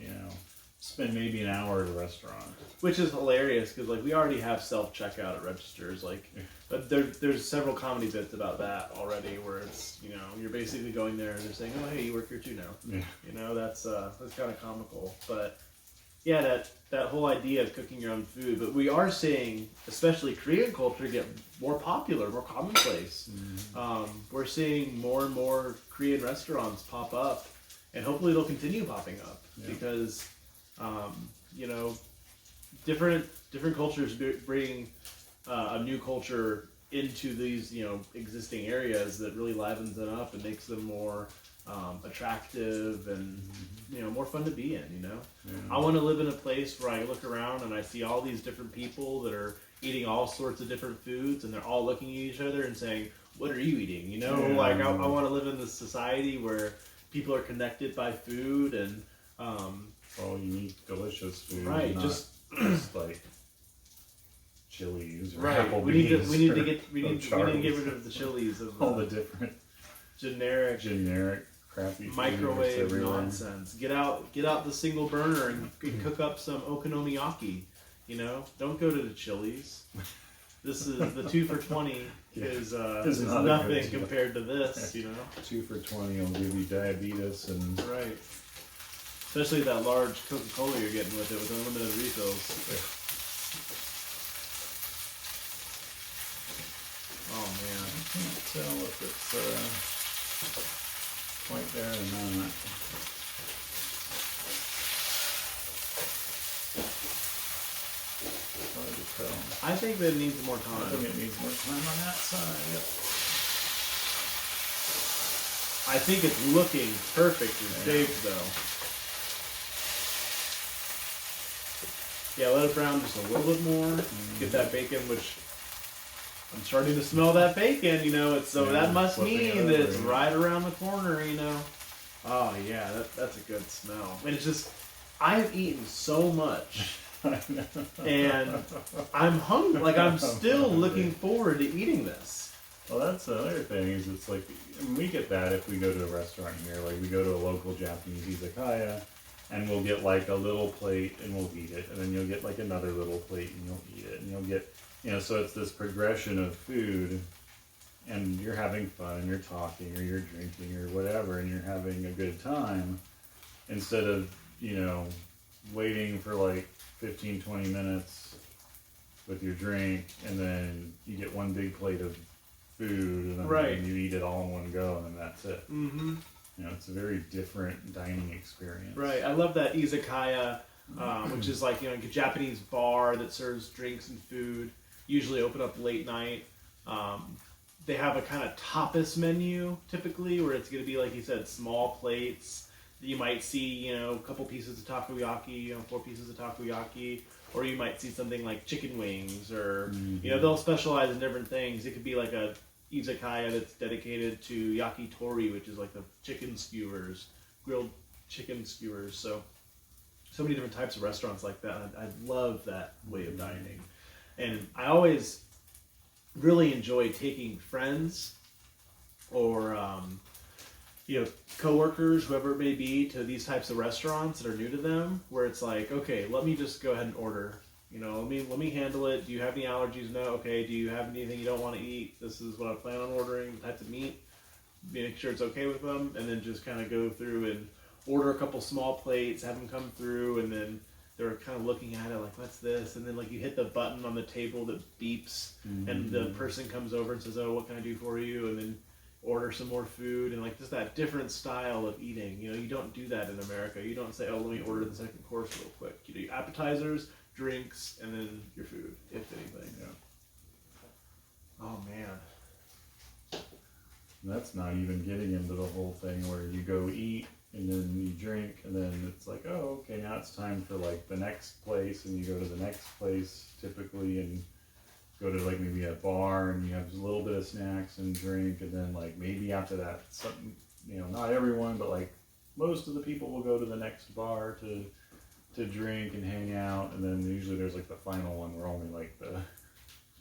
spend maybe an hour at a restaurant. Which is hilarious, because, like, we already have self-checkout at registers, like, but there's several comedy bits about that already, where it's, you're basically going there and they're saying, oh, hey, you work here too now. Yeah. That's kind of comical. But, yeah, that whole idea of cooking your own food, but we are seeing, especially Korean culture, get more popular, more commonplace. Mm-hmm. We're seeing more and more Korean restaurants pop up, and hopefully they'll continue popping up, because, different cultures bring a new culture into these, existing areas that really livens them up and makes them more attractive and, more fun to be in, Yeah. I want to live in a place where I look around and I see all these different people that are eating all sorts of different foods, and they're all looking at each other and saying, what are you eating? Yeah. Like, I want to live in this society where people are connected by food, and all unique, delicious food. right, not just like chilies or right. Applebee's. We need to get rid Charlie's. of the chilies of all the different generic crappy microwave nonsense. Get out the single burner and cook up some okonomiyaki. Don't go to the Chili's. This is the 2 for $20 is nothing compared to this. 2 for $20 will give you diabetes and right. Especially that large Coca-Cola you're getting with it with unlimited refills. Oh man, I can't tell if it's quite there or not. Hard to tell. I think that it needs more I time. think it needs more time on that side. Yep. I think it's looking perfect and shaved though. Yeah, let it brown just a little bit more. Get that bacon, which I'm starting to smell that bacon. It's that must mean that it's right around the corner. Oh yeah, that's a good smell. And it's just, I've eaten so much, and I'm hungry. Like, I'm still looking forward to eating this. Well, that's the other thing, is it's like, we get that if we go to a restaurant here, like we go to a local Japanese izakaya, and we'll get like a little plate and we'll eat it, and then you'll get like another little plate and you'll eat it, and you'll get, so it's this progression of food, and you're having fun, you're talking, or you're drinking, or whatever, and you're having a good time, instead of, waiting for like 15-20 minutes with your drink, and then you get one big plate of food, and then you eat it all in one go, and then that's it. Mm-hmm. It's a very different dining experience. Right. I love that izakaya, which is like, like a Japanese bar that serves drinks and food, usually open up late night. They have a kind of tapas menu typically, where it's going to be, like you said, small plates. You might see, a couple pieces of takoyaki, 4 pieces of takoyaki, or you might see something like chicken wings, or, they'll specialize in different things. It could be like a izakaya that's dedicated to yakitori, which is like the chicken skewers, grilled chicken skewers. So many different types of restaurants like that. I love that way of dining. And I always really enjoy taking friends or, coworkers, whoever it may be, to these types of restaurants that are new to them, where it's like, okay, let me just go ahead and order. Let me handle it. Do you have any allergies? No. Okay. Do you have anything you don't want to eat? This is what I plan on ordering, the type of meat. make sure it's okay with them, and then just kind of go through and order a couple small plates, have them come through, and then they're kind of looking at it like, what's this? And then like you hit the button on the table that beeps, and the person comes over and says, oh, what can I do for you? And then order some more food, and like just that different style of eating. You know, you don't do that in America. You don't say, oh, let me order the second course real quick. You do appetizers, drinks, and then your food, if anything. Yeah. Oh man. And that's not even getting into the whole thing where you go eat and then you drink and then it's like, oh, okay, now it's time for like the next place, and you go to the next place typically and go to like maybe a bar and you have a little bit of snacks and drink, and then like maybe after that, something, you know, not everyone, but like most of the people will go to the next bar to drink and hang out, and then usually there's like the final one where only like the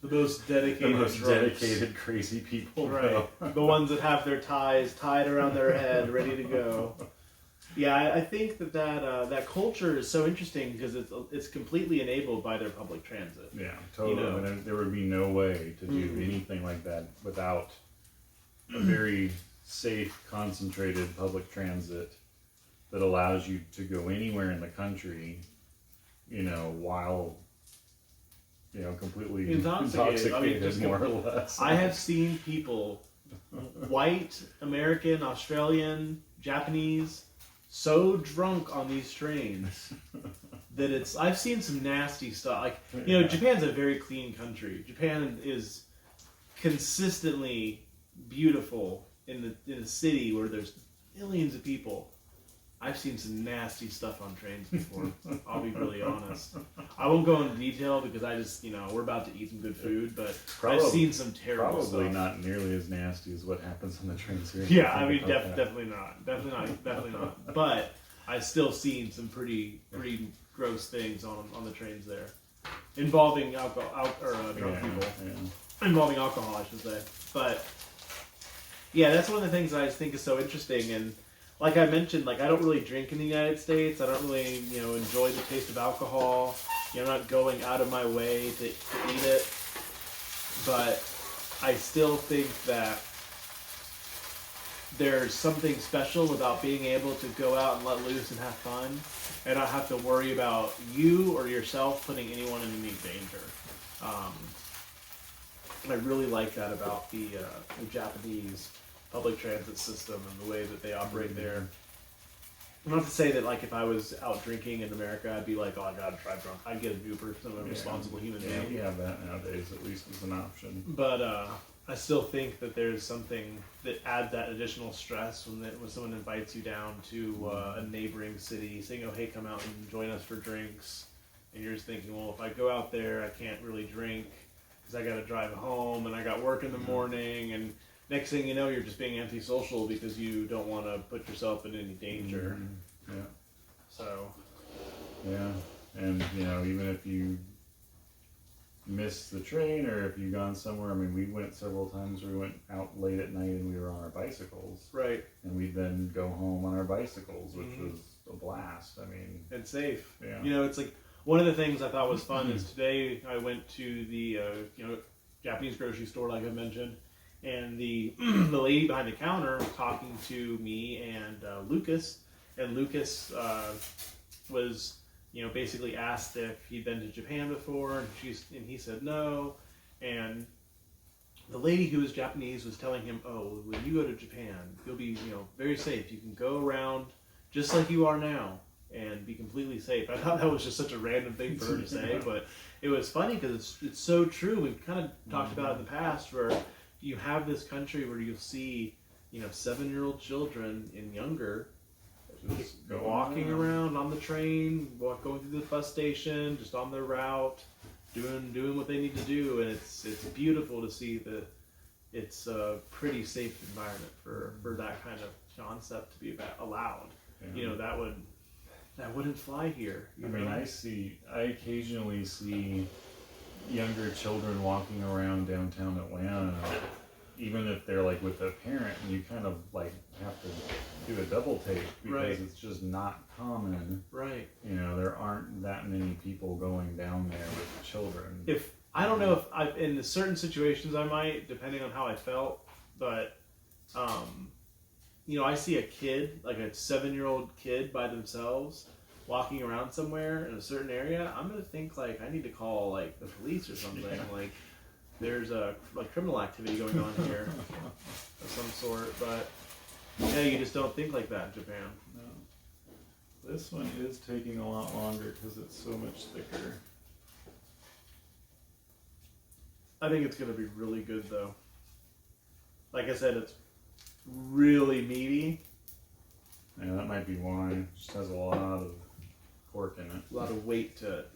most dedicated crazy people right go. The ones that have their ties tied around their head ready to go. Yeah, I think that culture is so interesting because it's completely enabled by their public transit. Yeah, totally. You know? And there would be no way to do anything like that without a very safe, concentrated public transit that allows you to go anywhere in the country, you know, while, you know, completely intoxicated, I mean, just more or less. I have seen people, white, American, Australian, Japanese, so drunk on these trains that I've seen some nasty stuff. Like, you know, Japan's a very clean country. Japan is consistently beautiful in the city where there's millions of people. I've seen some nasty stuff on trains before. I'll be really honest. I won't go into detail because I just, you know, we're about to eat some good food, but I've seen some terrible stuff. Probably not nearly as nasty as what happens on the trains here. Yeah, I mean, definitely not. But I've still seen some pretty gross things on the trains there, involving drunk people. Yeah. Involving alcohol, I should say. But yeah, that's one of the things that I just think is so interesting. And like I mentioned, like I don't really drink in the United States. I don't really, you know, enjoy the taste of alcohol. You know, I'm not going out of my way to eat it. But I still think that there's something special about being able to go out and let loose and have fun and not have to worry about you or yourself putting anyone in any danger. I really like that about the Japanese public transit system and the way that they operate there. Not to say that, like, if I was out drinking in America, I'd be like, oh, I gotta drive drunk. I'd get an Uber because I'm a responsible human being. We have that nowadays, at least as an option. But I still think that there's something that adds that additional stress when someone invites you down to a neighboring city, saying, oh, hey, come out and join us for drinks. And you're just thinking, well, if I go out there, I can't really drink because I gotta drive home and I got work in the morning, and next thing you know, you're just being antisocial because you don't want to put yourself in any danger. Yeah. So. Yeah, and you know, even if you miss the train or if you've gone somewhere, I mean, we went several times where we went out late at night and we were on our bicycles. Right. And we'd then go home on our bicycles, which was a blast. I mean. And safe. Yeah. You know, it's like one of the things I thought was fun is today I went to the Japanese grocery store, like I mentioned. And the lady behind the counter was talking to me and Lucas, and Lucas was, you know, basically asked if he'd been to Japan before, and he said no. And the lady who was Japanese was telling him, oh, when you go to Japan, you'll be, you know, very safe. You can go around just like you are now and be completely safe. I thought that was just such a random thing for her to say, but it was funny because it's so true. We've kind of talked about it in the past where you have this country where you'll see, you know, 7-year-old children and younger just walking around on the train, going through the bus station, just on their route, doing what they need to do, and it's beautiful to see that it's a pretty safe environment for that kind of concept to be allowed. Yeah. You know, that wouldn't fly here. I mean, I occasionally see younger children walking around downtown Atlanta, even if they're like with a parent, and you kind of like have to do a double take because it's just not common. Right. You know, there aren't that many people going down there with children. I don't know if in certain situations I might, depending on how I felt, but you know, I see a kid, like a 7-year-old kid by themselves, walking around somewhere in a certain area, I'm gonna think like I need to call like the police or something. Yeah. Like there's a like criminal activity going on here of some sort. But yeah, you just don't think like that in Japan. No. This one is taking a lot longer because it's so much thicker. I think it's gonna be really good though. Like I said, it's really meaty. Yeah, that might be why. It just has a lot of pork in it. A lot of weight to it.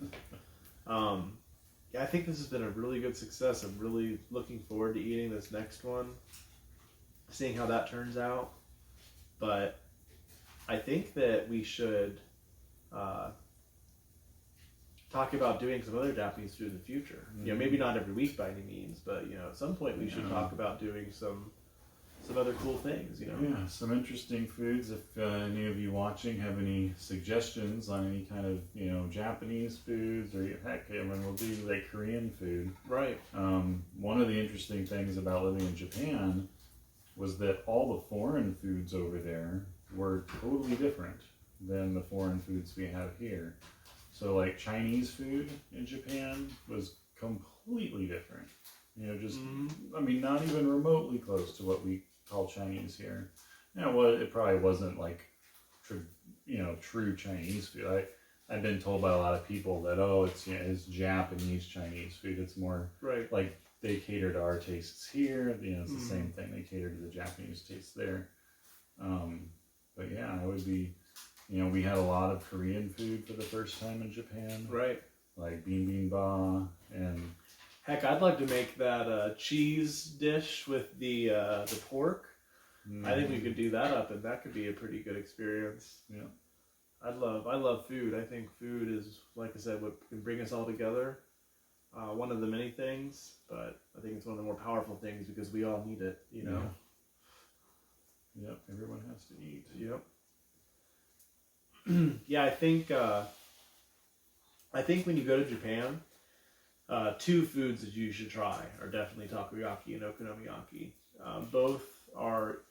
Yeah, I think this has been a really good success. I'm really looking forward to eating this next one, seeing how that turns out. But I think that we should talk about doing some other Japanese food in the future. Mm-hmm. You know, maybe not every week by any means, but you know, at some point we should talk about doing some other cool things. You know, Yeah, some interesting foods. If any of you watching have any suggestions on any kind of Japanese foods, or heck, I mean, we'll do like Korean food. right? One of the interesting things about living in Japan was that all the foreign foods over there were totally different than the foreign foods we have here. So like Chinese food in Japan was completely different. You know, just, I mean, not even remotely close to what we call Chinese here. You know, well, it probably wasn't like, true Chinese food. I've been told by a lot of people that, it's Japanese Chinese food. It's more Right. like they cater to our tastes here. It's the same thing. They cater to the Japanese tastes there. But yeah, it would be, we had a lot of Korean food for the first time in Japan. Right. Like bibimbap and... Heck, I'd like to make that cheese dish with the pork. I think we could do that up, and that could be a pretty good experience. Yeah. I love food. I think food is, like I said, what can bring us all together. One of the many things, but I think it's one of the more powerful things because we all need it. You know. Yep. Everyone has to eat. Yep. Yeah, I think when you go to Japan, two foods that you should try are definitely takoyaki and okonomiyaki. Both are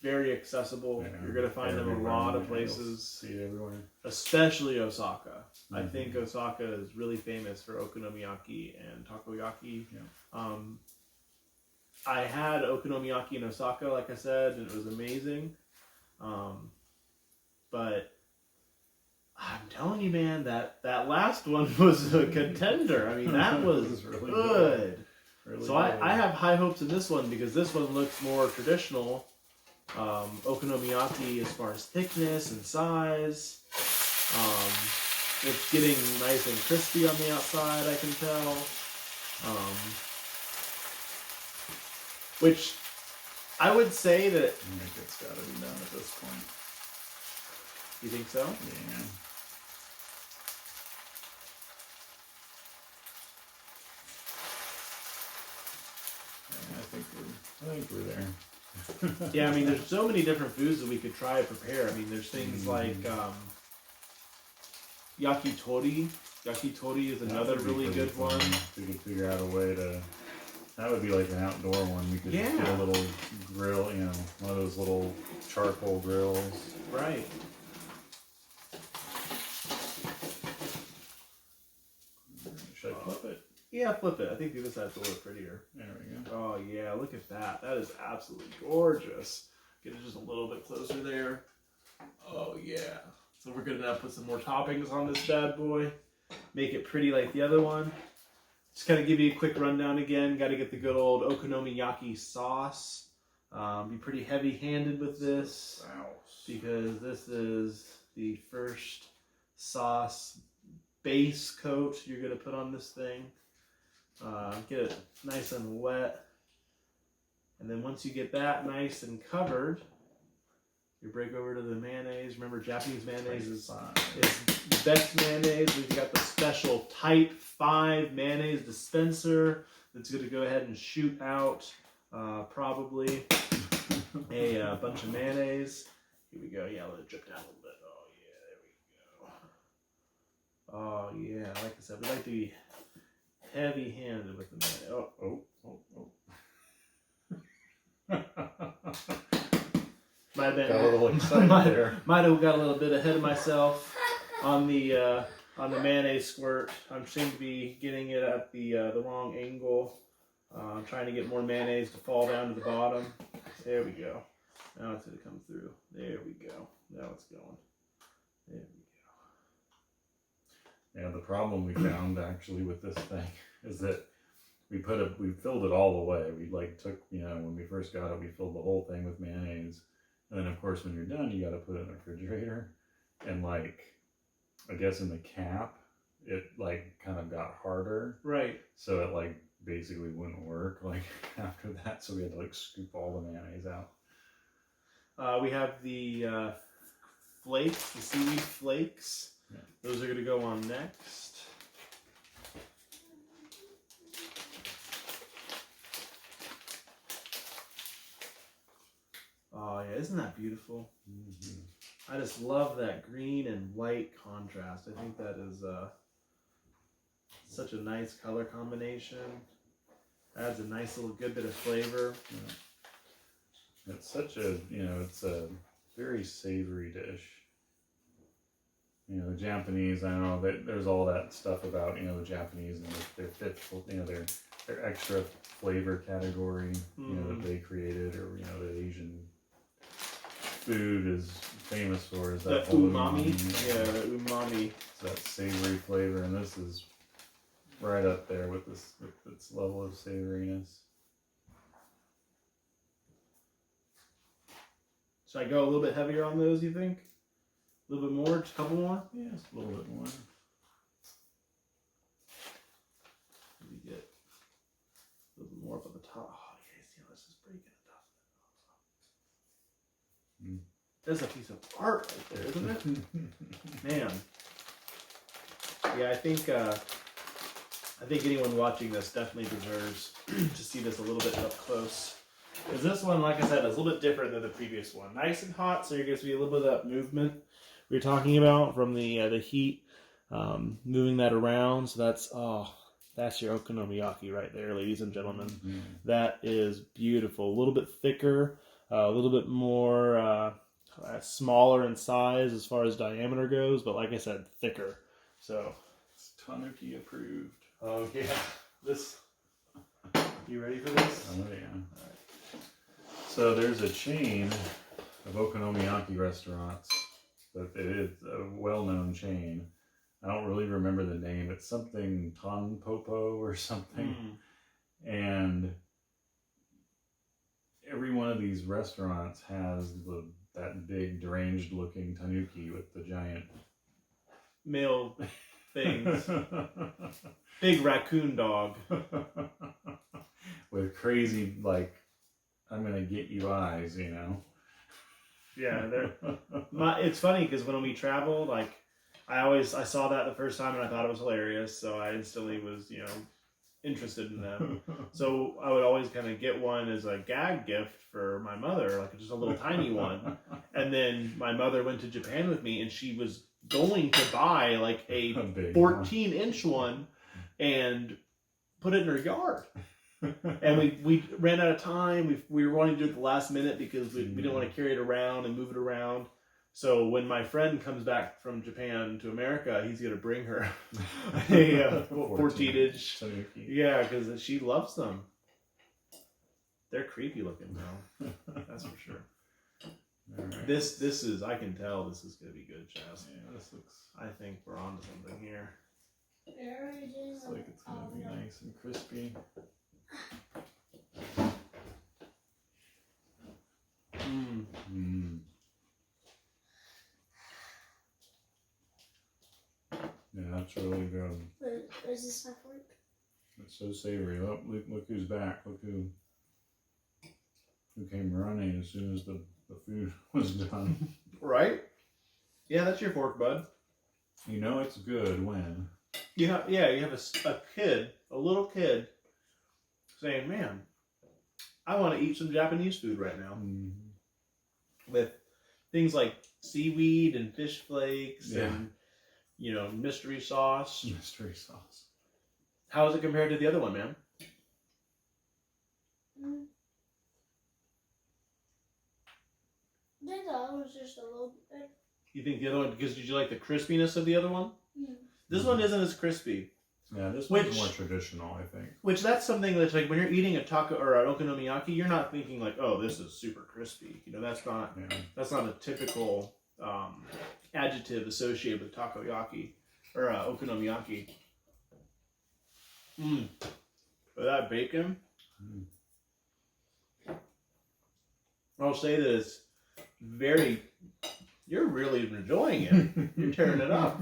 very accessible. Yeah, you're going to find them a lot of places. See it everywhere. Especially Osaka. I think Osaka is really famous for okonomiyaki and takoyaki. Yeah. I had okonomiyaki in Osaka, like I said, and it was amazing. But I'm telling you, man, that last one was a contender. I mean, that was really good. Really So good. I have high hopes in this one because this one looks more traditional. Okonomiyaki as far as thickness and size. It's getting nice and crispy on the outside, I can tell. Which I would say that... I think it's got to be done at this point. You think so? Yeah. I think we're there. Yeah, I mean, there's so many different foods that we could try to prepare. I mean, there's things like yakitori. Yakitori is another really good one. We could figure out a way to... That would be like an outdoor one. We could get a little grill, one of those little charcoal grills. Right. Should I flip it? Yeah, flip it. I think the other side's a little prettier. There we go. Oh, yeah, look at that. That is absolutely gorgeous. Get it just a little bit closer there. Oh, yeah. So we're going to now put some more toppings on this bad boy. Make it pretty like the other one. Just kind of give you a quick rundown again. Got to get the good old okonomiyaki sauce. Be pretty heavy-handed with this because this is the first sauce base coat you're going to put on this thing. Get it nice and wet. And then once you get that nice and covered, you break over to the mayonnaise. Remember, Japanese mayonnaise is the best mayonnaise. We've got the special Type 5 mayonnaise dispenser that's going to go ahead and shoot out probably a bunch of mayonnaise. Here we go. Yeah, let it drip down a little bit. Oh, yeah, there we go. Oh, yeah. Like I said, we like to be heavy-handed with the mayonnaise. Might have been, Got a little excited there. might have got a little bit ahead of myself on the mayonnaise squirt. I seem to be getting it at the wrong angle. I'm trying to get more mayonnaise to fall down to the bottom. There we go. Now it's going to come through. There we go. Now it's going. There we go. Yeah, the problem we found actually with this thing is that we filled it all the way. We like took, when we first got it, we filled the whole thing with mayonnaise. And then of course when you're done, you got to put it in the refrigerator. And like, I guess in the cap, it like kind of got harder. Right. So it like basically wouldn't work like after that. So we had to like scoop all the mayonnaise out. We have the flakes, the seaweed flakes. Yeah. Those are going to go on next. Oh yeah, isn't that beautiful? Mm-hmm. I just love that green and white contrast. I think that is such a nice color combination. Adds a nice little good bit of flavor. Yeah. It's such a, it's a very savory dish. The Japanese, I don't know, there's all that stuff about, the Japanese and their their extra flavor category, that they created, or, the Asian food is famous for is that umami. Yeah, the umami. It's that savory flavor, and this is right up there with its level of savoriness. Should I go a little bit heavier on those, you think? A little bit more? Just a couple more? Yeah, just a little bit more. Maybe get a little bit more up on the top. Oh, yeah, see how this is breaking it up. That's a piece of art right there, isn't it? Man. Yeah, I think anyone watching this definitely deserves to see this a little bit up close. Because this one, like I said, is a little bit different than the previous one. Nice and hot, so you're going to see a little bit of that movement we were talking about from the heat, moving that around. So that's your okonomiyaki right there, ladies and gentlemen. Mm-hmm. That is beautiful. A little bit thicker, a little bit more smaller in size as far as diameter goes, but like I said, thicker. So it's Tanuki approved. Oh yeah, this. You ready for this? Oh yeah. All right. So there's a chain of okonomiyaki restaurants, but it is a well-known chain. I don't really remember the name. It's something Tanpopo or something. And every one of these restaurants has that big deranged-looking tanuki with the giant male things. Big raccoon dog. With crazy, like, I'm gonna get you eyes, Yeah, it's funny because when we traveled, like, I saw that the first time and I thought it was hilarious, so I instantly was, interested in them. So I would always kind of get one as a gag gift for my mother, like just a little tiny one. And then my mother went to Japan with me and she was going to buy like a 14-inch one and put it in her yard. And we ran out of time. We were wanting to do it at the last minute because we didn't want to carry it around and move it around. So when my friend comes back from Japan to America, he's going to bring her a 14-inch. Yeah, because she loves them. They're creepy looking though. That's for sure. Right. This is, I can tell this is going to be good, Chaz. Yeah, this looks. I think we're on to something here. Looks like it's going to be nice and crispy. Yeah, that's really good. Where's this my fork? It's so savory. Look who's back. Look who came running as soon as the food was done. Right? Yeah, that's your fork, bud. It's good when you have a little kid saying, man, I want to eat some Japanese food right now. With things like seaweed and fish flakes and, mystery sauce. Mystery sauce. How is it compared to the other one, man? think the other one's just a little bit. You think the other one, because did you like the crispiness of the other one? Mm. This one isn't as crispy. Yeah, this Which- one's more traditional, I think. Which that's something that's like when you're eating a taco or an okonomiyaki, you're not thinking like, oh, this is super crispy. You know, that's not a typical adjective associated with takoyaki or okonomiyaki. But that bacon, I'll say that it's very. You're really enjoying it. You're tearing it up.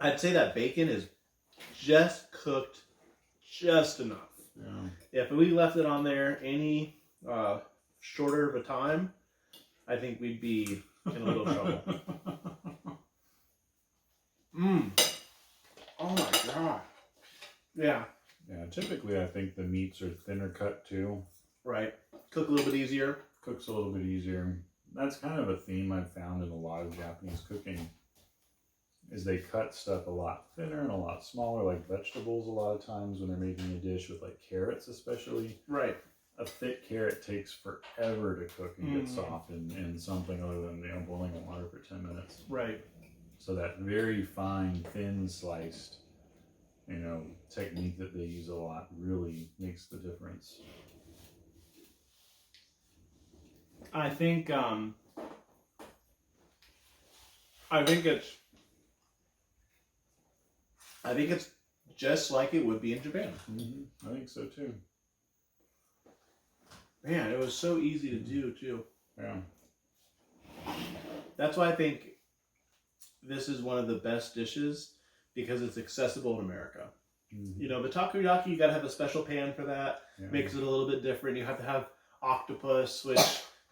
I'd say that bacon is just cooked just enough. Yeah. If we left it on there any shorter of a time, I think we'd be in a little trouble. Oh my god. Yeah. Yeah, typically I think the meats are thinner cut too. Right. Cook a little bit easier. Cooks a little bit easier. That's kind of a theme I've found in a lot of Japanese cooking. Is they cut stuff a lot thinner and a lot smaller, like vegetables a lot of times when they're making a dish with like carrots especially. Right. A thick carrot takes forever to cook and get soft in something other than boiling in water for 10 minutes. Right. So that very fine, thin sliced, technique that they use a lot really makes the difference. I think it's just like it would be in Japan. I think so too. Man, it was so easy to do too. Yeah. That's why I think this is one of the best dishes because it's accessible in America. You know, the takoyaki, you gotta have a special pan for that. Yeah. Makes it a little bit different. You have to have octopus, which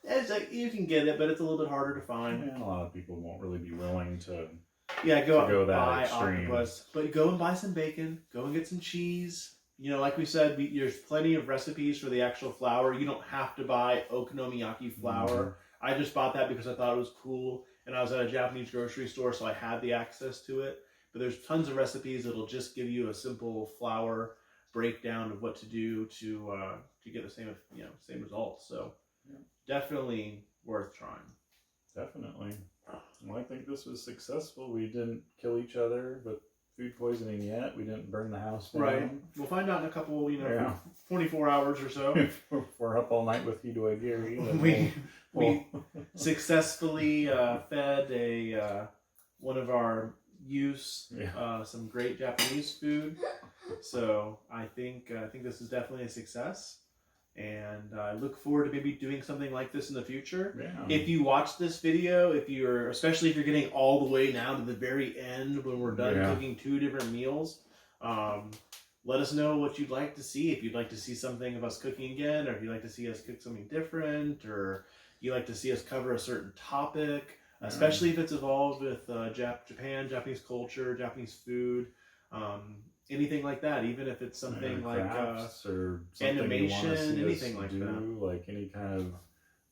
it's like you can get it, but it's a little bit harder to find. And a lot of people won't really be willing to. Go out and that buy extreme. octopus, but go and buy some bacon. Go and get some cheese. You know, like we said, there's plenty of recipes for the actual flour. You don't have to buy okonomiyaki flour. I just bought that because I thought it was cool, and I was at a Japanese grocery store, so I had the access to it. But there's tons of recipes that'll just give you a simple flour breakdown of what to do to get the same results. So definitely worth trying. Definitely. Well, I think this was successful. We didn't kill each other with food poisoning yet. We didn't burn the house down. Right. We'll find out in a couple, 24 hours or so. If we're up all night with Hidoi we successfully fed one of our youths some great Japanese food. So I think this is definitely a success. And I look forward to maybe doing something like this in the future. Yeah. If you watch this video, especially if you're getting all the way now to the very end when we're done cooking 2 different meals, let us know what you'd like to see. If you'd like to see something of us cooking again, or if you'd like to see us cook something different, or you'd like to see us cover a certain topic, especially if it's involved with Japan, Japanese culture, Japanese food. Anything like that, even if it's something like crafts or something animation, anything like do, that. Like any kind of,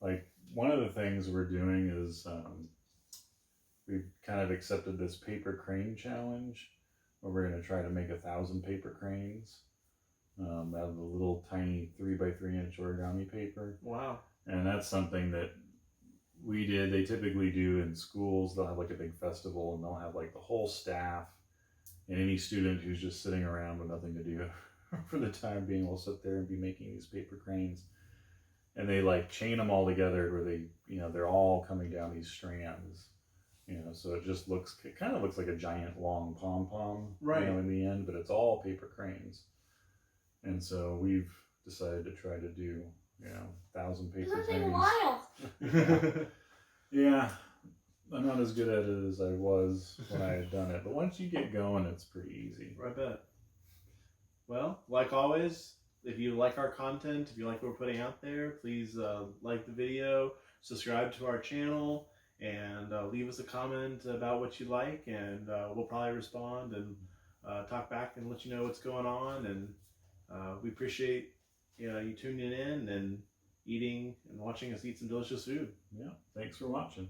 like one of the things we're doing is we've kind of accepted this paper crane challenge where we're going to try to make 1,000 paper cranes out of the little tiny 3x3 inch origami paper. Wow. And that's something that we did. They typically do in schools. They'll have like a big festival and they'll have like the whole staff. And any student who's just sitting around with nothing to do for the time being will sit there and be making these paper cranes. And they like chain them all together where they, they're all coming down these strands. So it just kind of looks like a giant long pom-pom, in the end, but it's all paper cranes. And so we've decided to try to do, 1,000 paper cranes. It's gonna take a while. Yeah. I'm not as good at it as I was when I had done it, but once you get going, it's pretty easy. I bet. Well, like always, if you like our content, if you like what we're putting out there, please like the video, subscribe to our channel, and leave us a comment about what you like, and we'll probably respond and talk back and let you know what's going on. And we appreciate you tuning in and eating and watching us eat some delicious food. Yeah, thanks for watching.